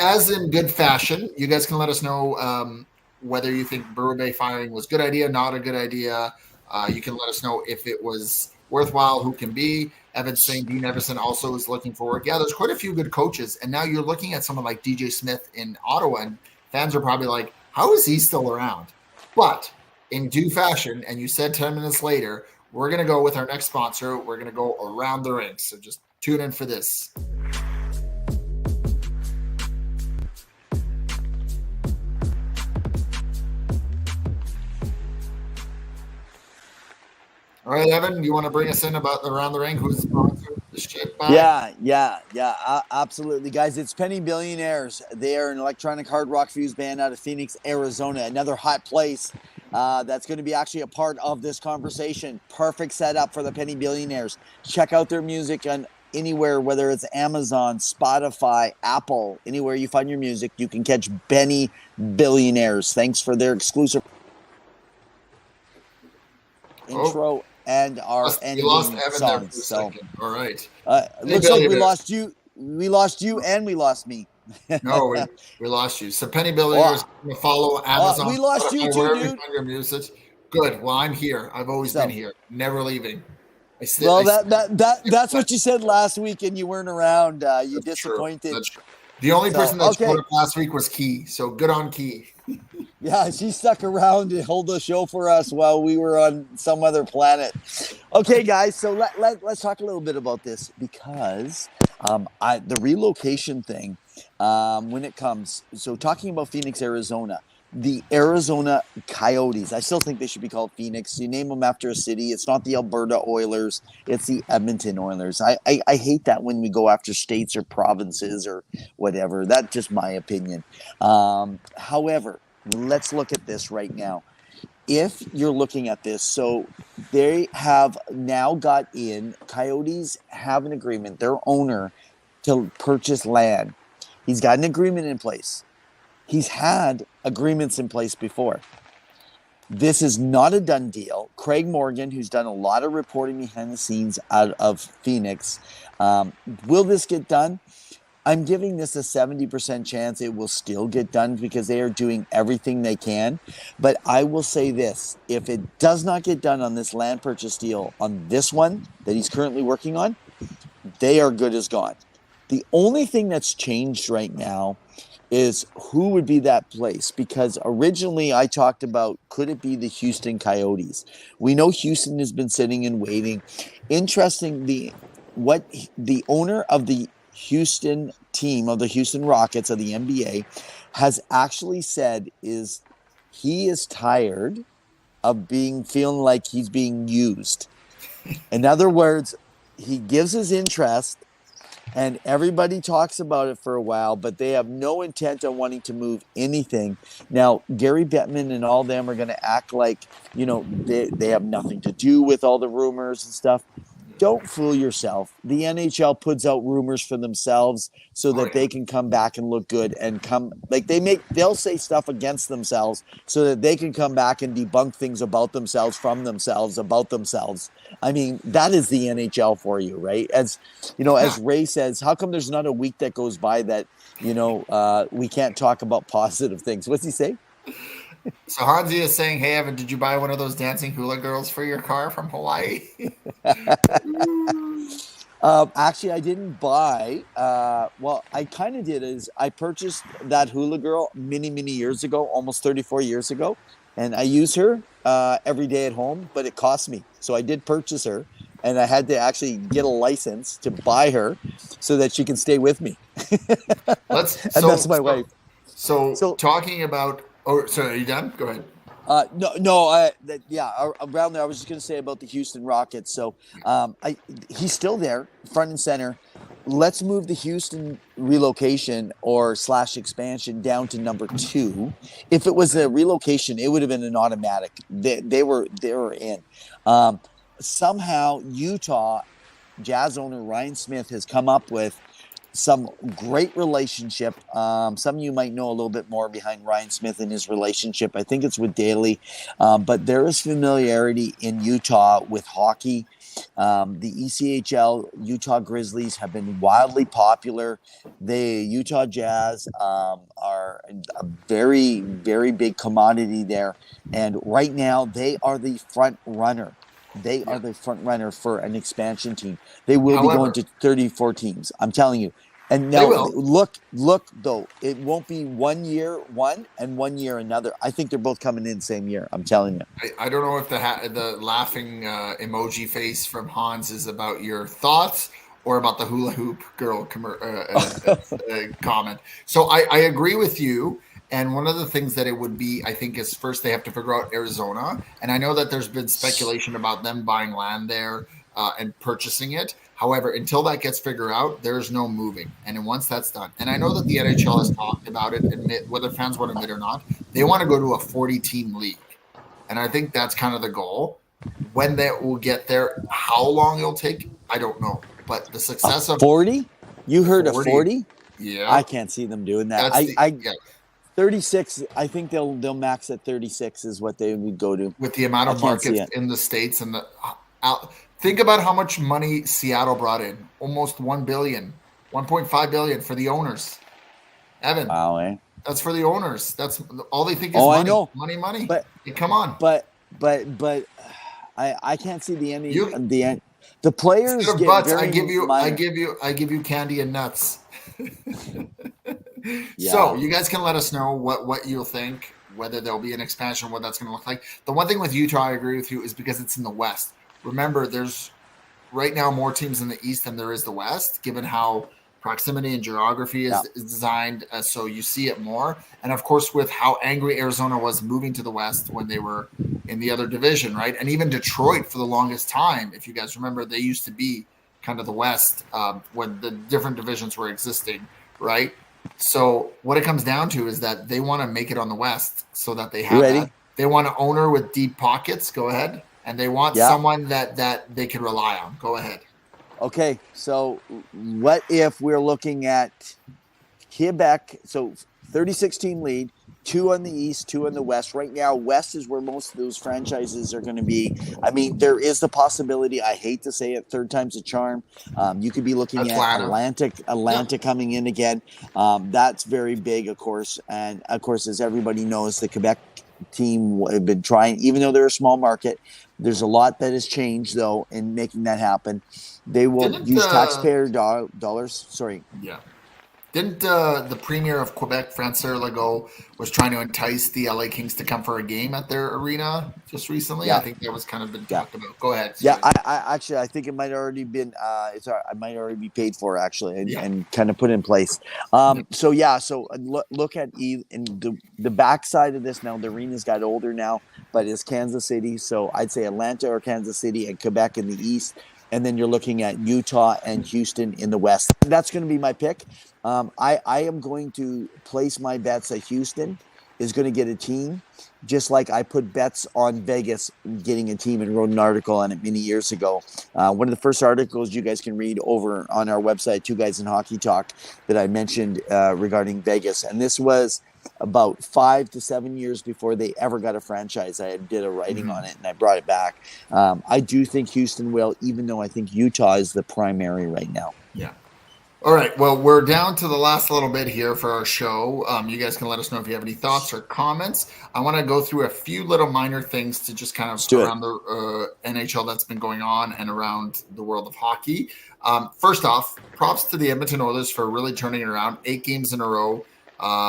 as in good fashion, you guys can let us know whether you think Berube firing was a good idea, not a good idea. You can let us know if it was worthwhile, who can be. Evan's saying Dean Everson also is looking for work. Yeah, there's quite a few good coaches. And now you're looking at someone like DJ Smith in Ottawa, and fans are probably like, how is he still around? But in due fashion, and you said 10 minutes later, we're going to go with our next sponsor. We're going to go around the rink. So just tune in for this. All right, Evan, you want to bring us in about Around the Ring? Who's the sponsor? Yeah, absolutely. Guys, it's Penny Billionaires. They are an electronic hard rock fused band out of Phoenix, Arizona. Another hot place that's going to be actually a part of this conversation. Perfect setup for the Penny Billionaires. Check out their music on anywhere, whether it's Amazon, Spotify, Apple, anywhere you find your music, you can catch Penny Billionaires. Thanks for their exclusive intro. And our ending songs. So, all right. Looks like we lost you. We lost you, and we lost me. No, we lost you. So Penny Billionaires going to follow Amazon. We lost you too, dude. Your music. Good. Well, I'm here. I've always been here. Never leaving. That's what you said last week, and you weren't around. You disappointed. That's true. The only person that showed up last week was Key. So good on Key. Yeah, she stuck around to hold the show for us while we were on some other planet. Okay, guys, so let's talk a little bit about this because the relocation thing, when it comes, so talking about Phoenix, Arizona, the Arizona Coyotes, I still think they should be called Phoenix. You name them after a city. It's not the Alberta Oilers. It's the Edmonton Oilers. I hate that when we go after states or provinces or whatever. That's just my opinion. However, let's look at this right now. If you're looking at this, so they have now got in, Coyotes have an agreement, their owner, to purchase land. He's got an agreement in place. He's had agreements in place before. This is not a done deal. Craig Morgan, who's done a lot of reporting behind the scenes out of Phoenix, will this get done? I'm giving this a 70% chance it will still get done because they are doing everything they can. But I will say this, if it does not get done on this land purchase deal, on this one that he's currently working on, they are good as gone. The only thing that's changed right now is who would be that place, because originally I talked about, could it be the Houston Coyotes? We know Houston has been sitting and waiting. Interesting, what the owner of the Houston team, of the Houston Rockets of the NBA, has actually said is he is tired of feeling like he's being used. In other words, he gives his interest and everybody talks about it for a while, but they have no intent on wanting to move anything. Now, Gary Bettman and all them are going to act like, they have nothing to do with all the rumors and stuff. Don't fool yourself. The NHL puts out rumors for themselves so that they can come back and look good and they'll say stuff against themselves so that they can come back and debunk things about themselves, from themselves, about themselves. I mean, that is the NHL for you, right? As Ray says, how come there's not a week that goes by that, we can't talk about positive things? What's he say? So Hansi is saying, hey, Evan, did you buy one of those dancing hula girls for your car from Hawaii? Actually, I didn't buy. I kind of did. I purchased that hula girl many, many years ago, almost 34 years ago. And I use her every day at home, but it cost me. So I did purchase her. And I had to actually get a license to buy her so that she can stay with me. That's my wife. So talking about... Oh, sorry, are you done? Go ahead. Around there, I was just going to say about the Houston Rockets. So he's still there, front and center. Let's move the Houston relocation or / expansion down to number 2. If it was a relocation, it would have been an automatic. They were in. Somehow, Utah Jazz owner Ryan Smith has come up with some great relationship. Some of you might know a little bit more behind Ryan Smith and his relationship. I think it's with Daly, but there is familiarity in Utah with hockey. The ECHL Utah Grizzlies have been wildly popular. The Utah Jazz are a very, very big commodity there. And right now, they are the front runner. They are the front runner for an expansion team. They will be going to 34 teams. I'm telling you. And now look, though, it won't be 1 year one and 1 year another. I think they're both coming in the same year. I'm telling you. I don't know if the laughing emoji face from Hans is about your thoughts or about the hula hoop girl comment. So I agree with you. And one of the things that it would be, I think, is first they have to figure out Arizona. And I know that there's been speculation about them buying land there and purchasing it. However, until that gets figured out, there's no moving. And then once that's done, and I know that the NHL has talked about it, whether fans want to admit or not, they want to go to a 40-team league. And I think that's kind of the goal. When that will get there, how long it'll take, I don't know. But the success of 40? You heard 40? A 40? Yeah. I can't see them doing that. 36, I think they'll max at 36 is what they would go to. With the amount of markets in the States and think about how much money Seattle brought in. Almost $1 billion, $1.5 billion for the owners. Evan. Wow, eh? That's for the owners. That's all they think is money. I know. Money. But come on. But I can't see the end. The players get butts, very I give you candy and nuts. Yeah. So you guys can let us know what you'll think, whether there'll be an expansion, what that's going to look like. The one thing with Utah, I agree with you, is because it's in the West. Remember, there's right now more teams in the East than there is the West, given how proximity and geography is designed. So you see it more. And of course, with how angry Arizona was moving to the West when they were in the other division, right? And even Detroit for the longest time, if you guys remember, they used to be kind of the West when the different divisions were existing, right? So what it comes down to is that they want to make it on the West so that they have that. They want an owner with deep pockets. Go ahead. And they want someone that they can rely on. Go ahead. Okay, so what if we're looking at Quebec? So 36-team lead, 2 on the East, 2 on the West. Right now, West is where most of those franchises are going to be. I mean, there is the possibility, I hate to say it, third time's a charm. You could be looking at Atlanta coming in again. That's very big, of course. And, of course, as everybody knows, the Quebec team have been trying, even though they're a small market. There's a lot that has changed, though, in making that happen. They will use taxpayer dollars. Sorry. Yeah. Didn't the premier of Quebec, Francois Legault, was trying to entice the LA Kings to come for a game at their arena just recently? Yeah. I think that was kind of been talked about. Go ahead. Sorry. Yeah, I think it might already been. I might already be paid for actually, and kind of put in place. So look at in the backside of this now. The arena's got older now, but it's Kansas City. So I'd say Atlanta or Kansas City and Quebec in the East. And then you're looking at Utah and Houston in the West. That's going to be my pick. I am going to place my bets that Houston is going to get a team, just like I put bets on Vegas getting a team and wrote an article on it many years ago. One of the first articles you guys can read over on our website, Two Guys in Hockey Talk, that I mentioned regarding Vegas. And this was about 5 to 7 years before they ever got a franchise. I did a writing on it and I brought it back. I do think Houston will, even though I think Utah is the primary right now. Yeah. All right. Well, we're down to the last little bit here for our show. You guys can let us know if you have any thoughts or comments. I want to go through a few little minor things to just kind of around the NHL that's been going on and around the world of hockey. First off, props to the Edmonton Oilers for really turning it around. 8 games in a row.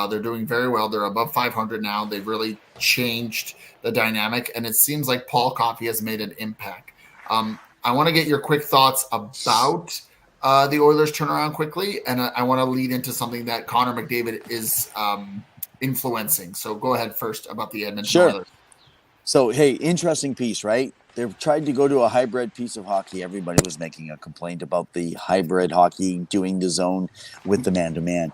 They're doing very well. They're above 500 now. They've really changed the dynamic, and it seems like Paul Coffey has made an impact. I want to get your quick thoughts about the Oilers turnaround quickly, and I want to lead into something that Connor McDavid is influencing. So go ahead first about the Edmonton Oilers. So, hey, interesting piece, right? They've tried to go to a hybrid piece of hockey. Everybody was making a complaint about the hybrid hockey, doing the zone with the man-to-man.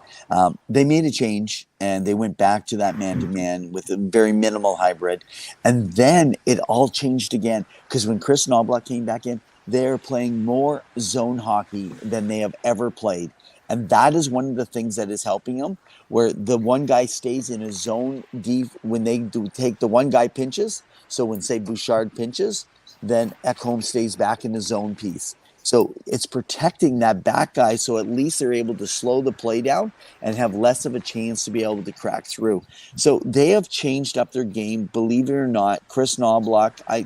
They made a change, and they went back to that man-to-man with a very minimal hybrid. And then it all changed again, because when Chris Knobloch came back in, they're playing more zone hockey than they have ever played. And that is one of the things that is helping them, where the one guy stays in a zone deep when they do take the one guy pinches. So when, say, Bouchard pinches, then Ekholm stays back in the zone piece. So it's protecting that back guy, so at least they're able to slow the play down and have less of a chance to be able to crack through. So they have changed up their game, believe it or not. Chris Knobloch, I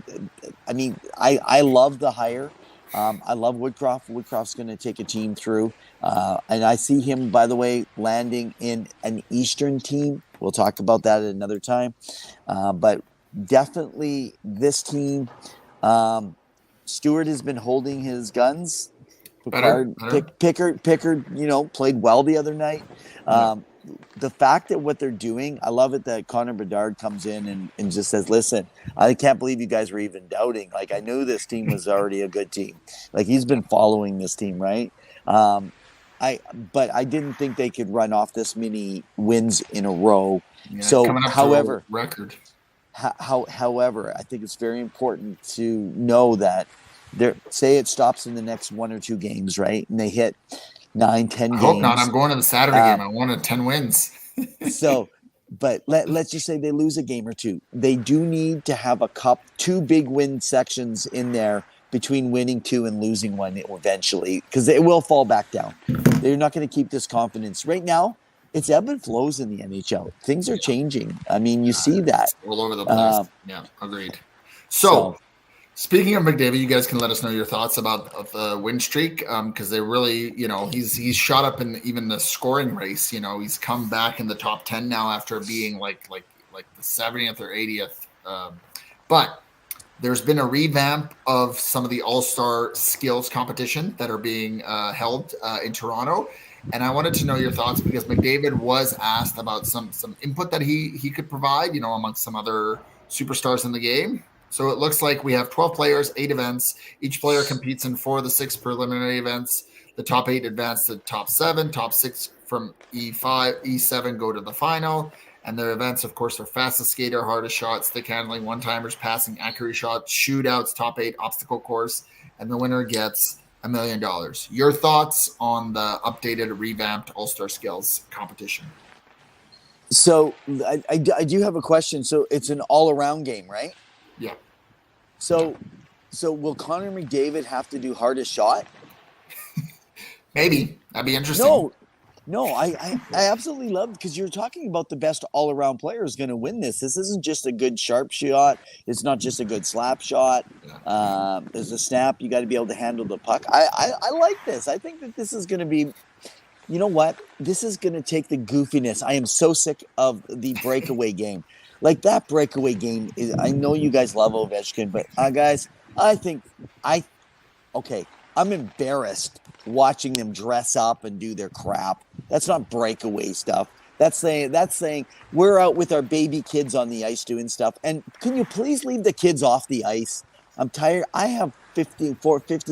love the hire. I love Woodcroft. Woodcroft's going to take a team through. And I see him, by the way, landing in an Eastern team. We'll talk about that at another time. But definitely this team, Stewart has been holding his guns. Pickard, played well the other night. The fact that what they're doing, I love it that Connor Bedard comes in and just says, listen, I can't believe you guys were even doubting. Like, I knew this team was already a good team. Like, he's been following this team, right? But I didn't think they could run off this many wins in a row. Yeah, so, however, record. However, I think it's very important to know that say it stops in the next 1 or 2 games, right? And they hit 9, 10 games. I hope not. I'm going to the Saturday game. I wanted 10 wins. But let's just say they lose a game or 2. They do need to have 2 big win sections in there between winning 2 and losing 1 eventually, because it will fall back down. They're not going to keep this confidence. Right now, it's ebb and flows in the NHL. Things are changing. I mean, you see that. All over the place. Yeah, agreed. So, speaking of McDavid, you guys can let us know your thoughts about the win streak, because they really, he's shot up in even the scoring race. He's come back in the top 10 now after being like the 70th or 80th. But there's been a revamp of some of the All-Star skills competition that are being held in Toronto. And I wanted to know your thoughts because McDavid was asked about some input that he could provide, amongst some other superstars in the game. So it looks like we have 12 players, 8 events. Each player competes in 4 of the 6 preliminary events. The top 8 advance to the top 7. Top 6 from E5, E7 go to the final. And their events, of course, are fastest skater, hardest shot, stick handling, one-timers, passing, accurate shot, shootouts, top 8, obstacle course. And the winner gets $1 million. Your thoughts on the updated, revamped All-Star Skills competition? So I do have a question. So it's an all-around game, right? Yeah. So will Connor McDavid have to do hardest shot? Maybe. That'd be interesting. No, I absolutely love it because you're talking about the best all-around player is going to win this. This isn't just a good sharp shot. It's not just a good slap shot. There's a snap. You got to be able to handle the puck. I like this. I think that this is going to be, you know what? This is going to take the goofiness. I am so sick of the breakaway game. Like that breakaway game is, I know you guys love Ovechkin, but guys, I'm embarrassed watching them dress up and do their crap. That's not breakaway stuff. That's saying we're out with our baby kids on the ice doing stuff. And can you please leave the kids off the ice? I'm tired. I have 15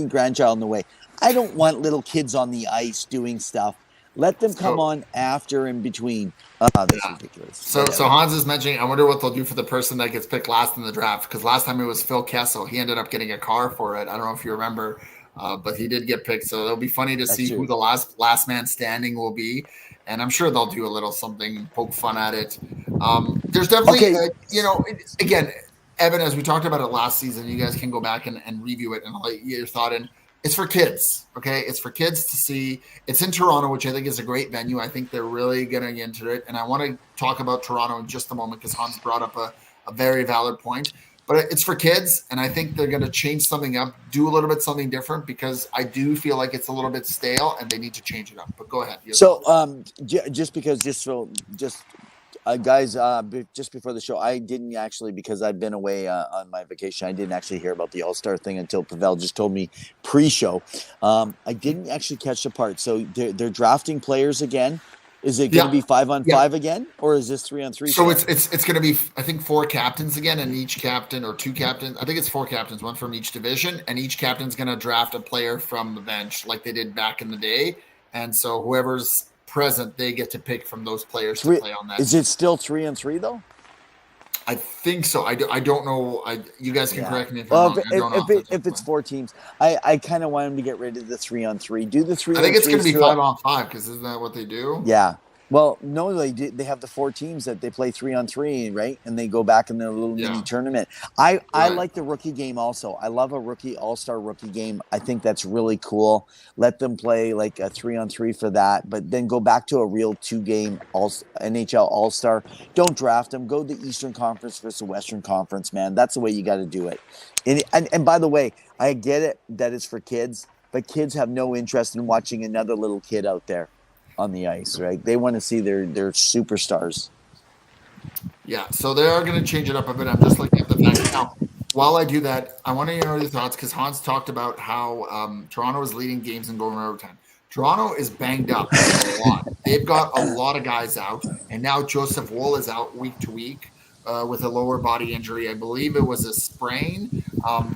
grandchild in the way. I don't want little kids on the ice doing stuff. Let them come on after and between. This is ridiculous. So Hans is mentioning, I wonder what they'll do for the person that gets picked last in the draft. Because last time it was Phil Kessel. He ended up getting a car for it. I don't know if you remember. But he did get picked, so it'll be funny to see who the last man standing will be, and I'm sure they'll do a little something, poke fun at it. There's definitely, again, Evan, as we talked about it last season, you guys can go back and review it and let your thought in. It's for kids, okay? It's for kids to see. It's in Toronto, which I think is a great venue. I think they're really getting into it, and I want to talk about Toronto in just a moment because Hans brought up a very valid point. But it's for kids, and I think they're going to change something up, do a little bit something different, because I do feel like it's a little bit stale, and they need to change it up. But go ahead. So, just before the show, I didn't actually, because I've been away on my vacation, I didn't actually hear about the All-Star thing until Pawel just told me pre-show. I didn't actually catch the part. So they're drafting players again. Is it going to be 5-on-5 again, or is this 3-on-3? So it's going to be, I think, 4 captains again, and each captain or 2 captains. I think it's 4 captains, 1 from each division, and each captain's going to draft a player from the bench like they did back in the day. And so whoever's present, they get to pick from those players to play on that. Is it still 3-on-3 though? I think so. I don't know. You guys can correct me if I'm Well, wrong. I don't know if it's 4 teams, I kind of want them to get rid of the 3-on-3. Do the 3-on-3. I think it's going to be 5-on-5 because isn't that what they do? Yeah. Well, no, they have the 4 teams that they play 3-on-3, right? And they go back in their little mini tournament. I like the rookie game also. I love a rookie all-star rookie game. I think that's really cool. Let them play like a 3-on-3 for that, but then go back to a real 2-game NHL all-star. Don't draft them. Go the Eastern Conference versus the Western Conference, man. That's the way you got to do it. And by the way, I get it that it's for kids, but kids have no interest in watching another little kid out there on the ice, right? They want to see their superstars. Yeah, so they are going to change it up a bit. I'm just looking at the facts now. While I do that, I want to know your thoughts because Hans talked about how Toronto is leading games in goal overtime. Toronto is banged up a lot. They've got a lot of guys out, and now Joseph Woll is out week to week with a lower body injury. I believe it was a sprain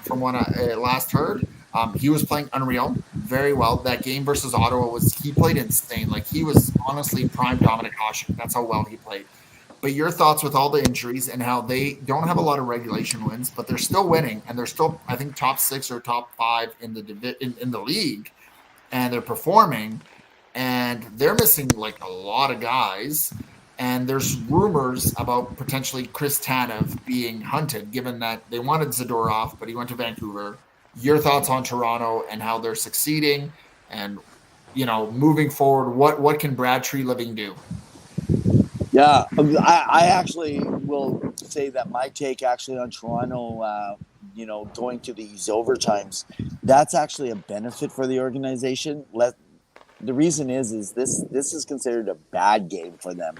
from what I last heard. He was playing unreal, very well. That game versus Ottawa he played insane. Like he was honestly prime Dominic Hasek. That's how well he played. But your thoughts with all the injuries and how they don't have a lot of regulation wins, but they're still winning and they're still, I think, top 6 or top 5 in the league, and they're performing, and they're missing like a lot of guys. And there's rumors about potentially Chris Tanev being hunted, given that they wanted Zadorov, but he went to Vancouver. Your thoughts on Toronto and how they're succeeding, and moving forward, what can Brad Treliving do? Yeah, I actually will say that my take actually on Toronto, going to these overtimes, that's actually a benefit for the organization. The reason is this is considered a bad game for them.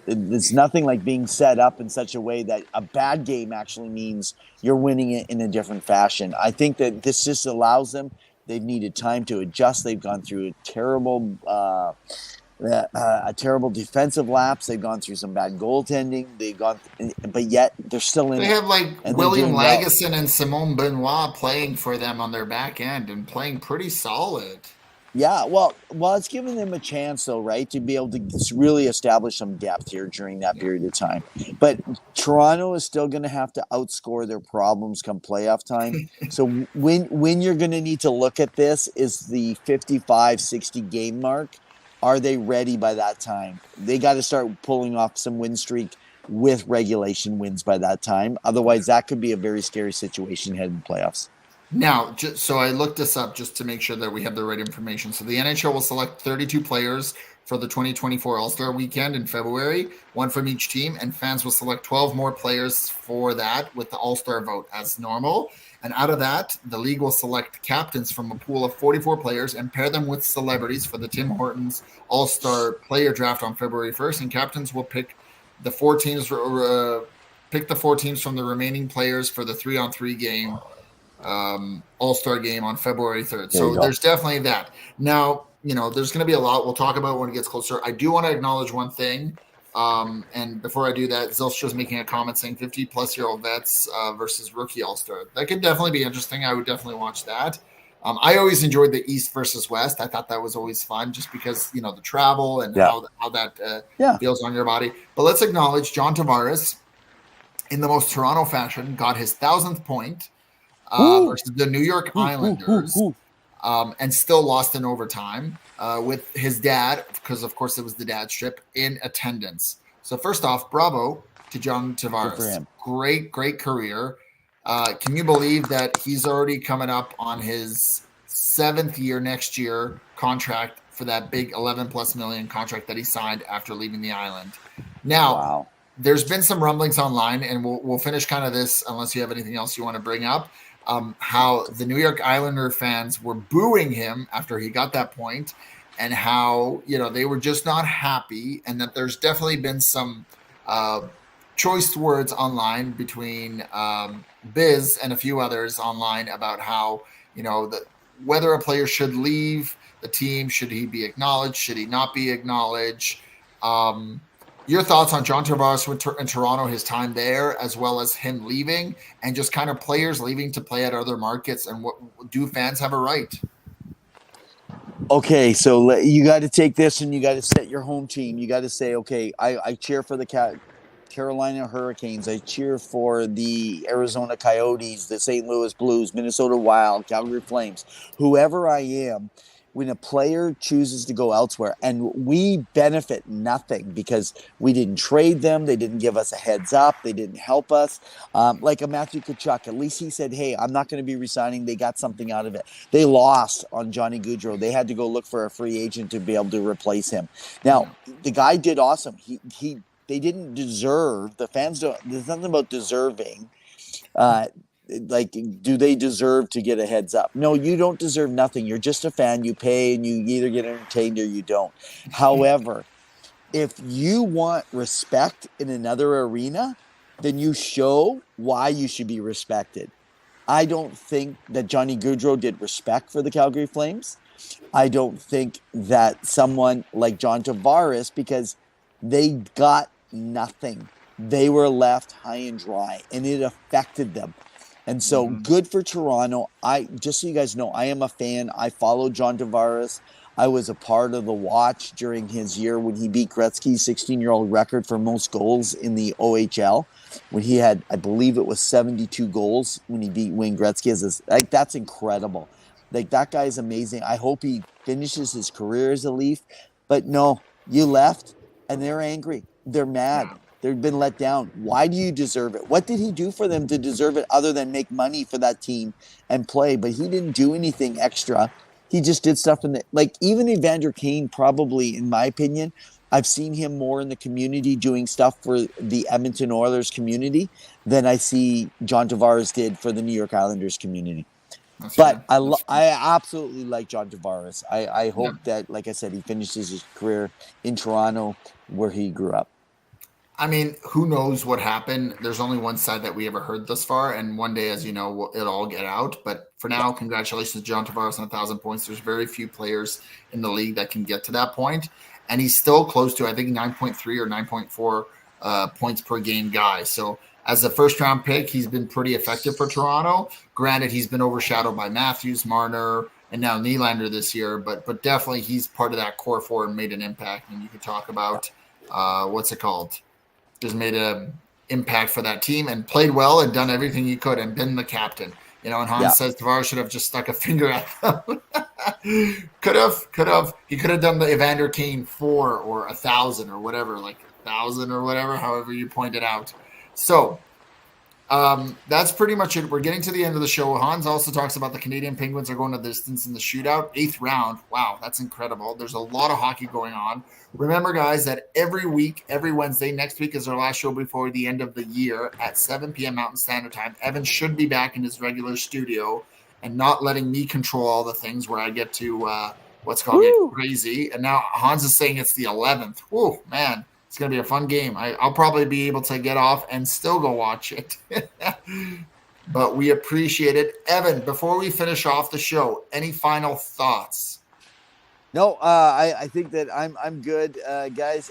It's nothing like being set up in such a way that a bad game actually means you're winning it in a different fashion. I think that this just allows them. They've needed time to adjust. They've gone through a terrible defensive lapse. They've gone through some bad goaltending. But yet they're still in. They have like William Lagesson and Simone Benoit playing for them on their back end and playing pretty solid. Yeah, well, it's giving them a chance, though, right, to be able to really establish some depth here during that period of time. But Toronto is still going to have to outscore their problems come playoff time. So when you're going to need to look at this is the 55-60 game mark. Are they ready by that time? They got to start pulling off some win streak with regulation wins by that time. Otherwise, that could be a very scary situation heading to playoffs. Now, so I looked this up just to make sure that we have the right information. So the NHL will select 32 players for the 2024 All-Star Weekend in February, 1 from each team, and fans will select 12 more players for that with the All-Star vote as normal. And out of that, the league will select captains from a pool of 44 players and pair them with celebrities for the Tim Hortons All-Star Player Draft on February 1st. And captains will pick the 4 teams from the remaining players for the 3-on-3 game. All-Star game on February 3rd. So there's definitely that. Now, there's going to be a lot we'll talk about when it gets closer. I do want to acknowledge one thing. And before I do that, Zilstra's making a comment saying 50-plus-year-old vets versus rookie All-Star. That could definitely be interesting. I would definitely watch that. I always enjoyed the East versus West. I thought that was always fun just because, the travel and how that feels on your body. But let's acknowledge John Tavares, in the most Toronto fashion, got his 1,000th point versus the New York Islanders and still lost in overtime with his dad, because, of course, it was the dad's trip, in attendance. So first off, bravo to John Tavares. Great career. Can you believe that he's already coming up on his 7th year next year contract for that big $11+ million contract that he signed after leaving the island? Now, there's been some rumblings online, and we'll finish kind of this unless you have anything else you want to bring up. How the New York Islander fans were booing him after he got that point, and how, they were just not happy, and that there's definitely been some choice words online between Biz and a few others online about how, whether a player should leave the team, should he be acknowledged, should he not be acknowledged? Your thoughts on John Tavares in Toronto, his time there, as well as him leaving, and just kind of players leaving to play at other markets, and what do fans have a right? Okay, so you got to take this and you got to set your home team. You got to say, okay, I cheer for the Cat Carolina Hurricanes. I cheer for the Arizona Coyotes, the St. Louis Blues, Minnesota Wild, Calgary Flames, whoever I am. When a player chooses to go elsewhere, and we benefit nothing because we didn't trade them, they didn't give us a heads up, they didn't help us. Like a Matthew Tkachuk, at least he said, hey, I'm not going to be resigning. They got something out of it. They lost on Johnny Gaudreau. They had to go look for a free agent to be able to replace him. Now, the guy did awesome. They didn't deserve, the fans don't, there's nothing about deserving. Like, do they deserve to get a heads up? No, you don't deserve nothing. You're just a fan. You pay and you either get entertained or you don't. However, if you want respect in another arena, then you show why you should be respected. I don't think that Johnny Gaudreau did respect for the Calgary Flames. I don't think that someone like John Tavares, because they got nothing. They were left high and dry, and it affected them. And so good for Toronto. Just so you guys know, I am a fan. I follow John Tavares. I was a part of the watch during his year when he beat Gretzky's 16-year-old record for most goals in the OHL. When he had, I believe it was 72 goals when he beat Wayne Gretzky. That's incredible. Like, that guy is amazing. I hope he finishes his career as a Leaf. But no, you left, and they're angry. They're mad. They've been let down. Why do you deserve it? What did he do for them to deserve it other than make money for that team and play? But he didn't do anything extra. He just did stuff even Evander Kane, probably, in my opinion, I've seen him more in the community doing stuff for the Edmonton Oilers community than I see John Tavares did for the New York Islanders community. But I absolutely like John Tavares. I hope that, like I said, he finishes his career in Toronto where he grew up. I mean, who knows what happened? There's only one side that we ever heard thus far, and one day, as you know, it'll all get out. But for now, congratulations to John Tavares on 1,000 points. There's very few players in the league that can get to that point, and he's still close to, I think, 9.3 or 9.4 points per game guy. So as a first-round pick, he's been pretty effective for Toronto. Granted, he's been overshadowed by Matthews, Marner, and now Nylander this year, but definitely he's part of that core four and made an impact. And you could talk about just made an impact for that team and played well and done everything he could and been the captain. And Hans says Tavares should have just stuck a finger at them. Could have. He could have done the Evander Kane 4 or 1,000 or whatever, like 1,000 or whatever, however you pointed out. So that's pretty much it. We're getting to the end of the show. Hans also talks about the Canadian Penguins are going the distance in the shootout. 8th round. Wow, that's incredible. There's a lot of hockey going on. Remember, guys, that every week, every Wednesday, next week is our last show before the end of the year at 7 p.m. Mountain Standard Time. Evan should be back in his regular studio and not letting me control all the things where I get to get crazy. And now Hans is saying it's the 11th. Whoa, man. It's going to be a fun game. I'll probably be able to get off and still go watch it. But we appreciate it. Evan, before we finish off the show, any final thoughts? No, I think that I'm good, guys.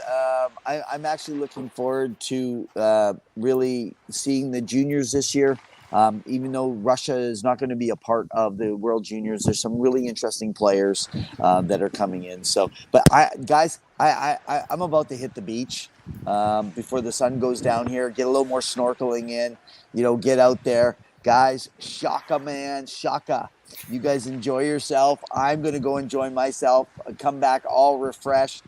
I'm actually looking forward to really seeing the juniors this year. Even though Russia is not going to be a part of the World Juniors, there's some really interesting players that are coming in. So, but I'm about to hit the beach before the sun goes down here. Get a little more snorkeling in. Get out there, guys. Shaka, man, shaka. You guys enjoy yourself. I'm going to go enjoy myself. Come back all refreshed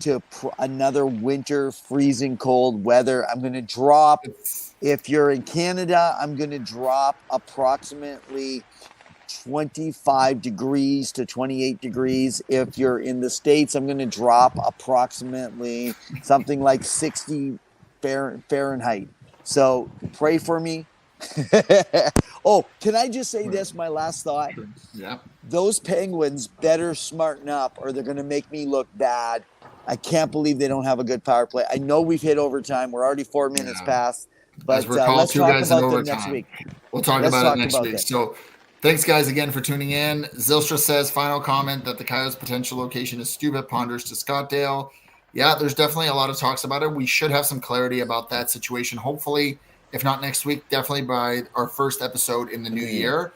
to another winter, freezing cold weather. I'm going to drop. If you're in Canada, I'm going to drop approximately 25 degrees to 28 degrees. If you're in the States, I'm going to drop approximately something like 60 Fahrenheit. So pray for me. Oh, can I just say this, my last thought? Yeah. Those Penguins better smarten up or they're going to make me look bad. I can't believe they don't have a good power play. I know we've hit overtime. We're already 4 minutes past. But let's talk about them next week. We'll talk about it next week. So thanks, guys, again for tuning in. Zilstra says, final comment, that the Coyotes' potential location is stupid, ponders to Scottdale. Yeah, there's definitely a lot of talks about it. We should have some clarity about that situation. Hopefully, if not next week, definitely by our first episode in the new year.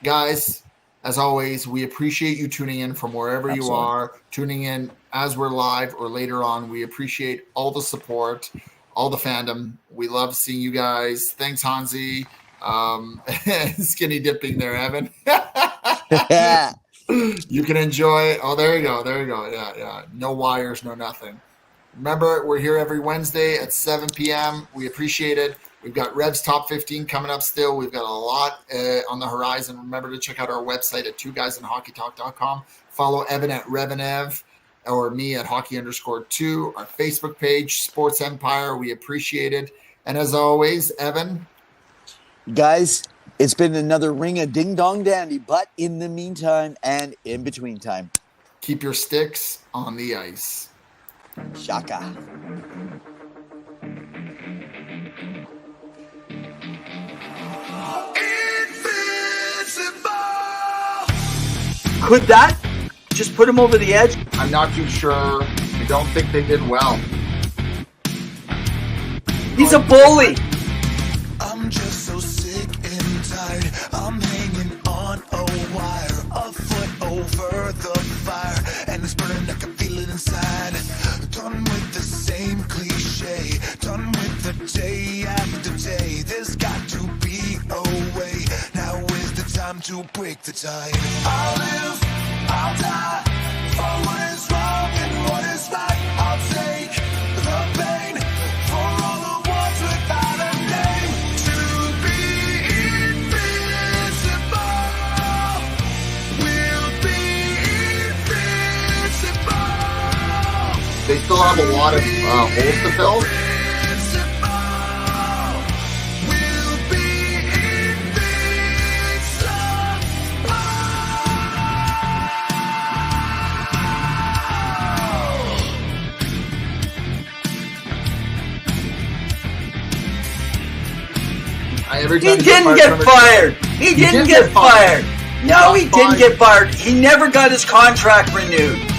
Guys, as always, we appreciate you tuning in from wherever you are, tuning in as we're live or later on. We appreciate all the support. all the fandom. We love seeing you guys. Thanks, Hansi. Skinny dipping there, Evan. You can enjoy. Oh, there you go. Yeah. No wires, no nothing. Remember, we're here every Wednesday at 7 p.m. We appreciate it. We've got REVS Top 15 coming up still. We've got a lot on the horizon. Remember to check out our website at twoguysinhockeytalk.com. Follow Evan at RevNev or me at hockey_2. Our Facebook page, Sports Empire. We appreciate it. And as always, Evan. Guys, it's been another ring of ding dong dandy. But in the meantime and in between time, keep your sticks on the ice. Shaka. Could that just put him over the edge? I'm not too sure. I don't think they did well. He's a bully. I'm just so sick and tired. I'm hanging on a wire, a foot over the fire, and it's burning. I can feel it inside. Done with the same cliche. Done with the day after day. There's got to be a way. Now is the time to break the tide. I'll live, I'll die for what is wrong and what is right. I'll take the pain for all the ones without a name. To be invincible, we'll be invincible. They still have a lot of holes to fill. He didn't get fired. He didn't get fired. No, he didn't get fired. He never got his contract renewed.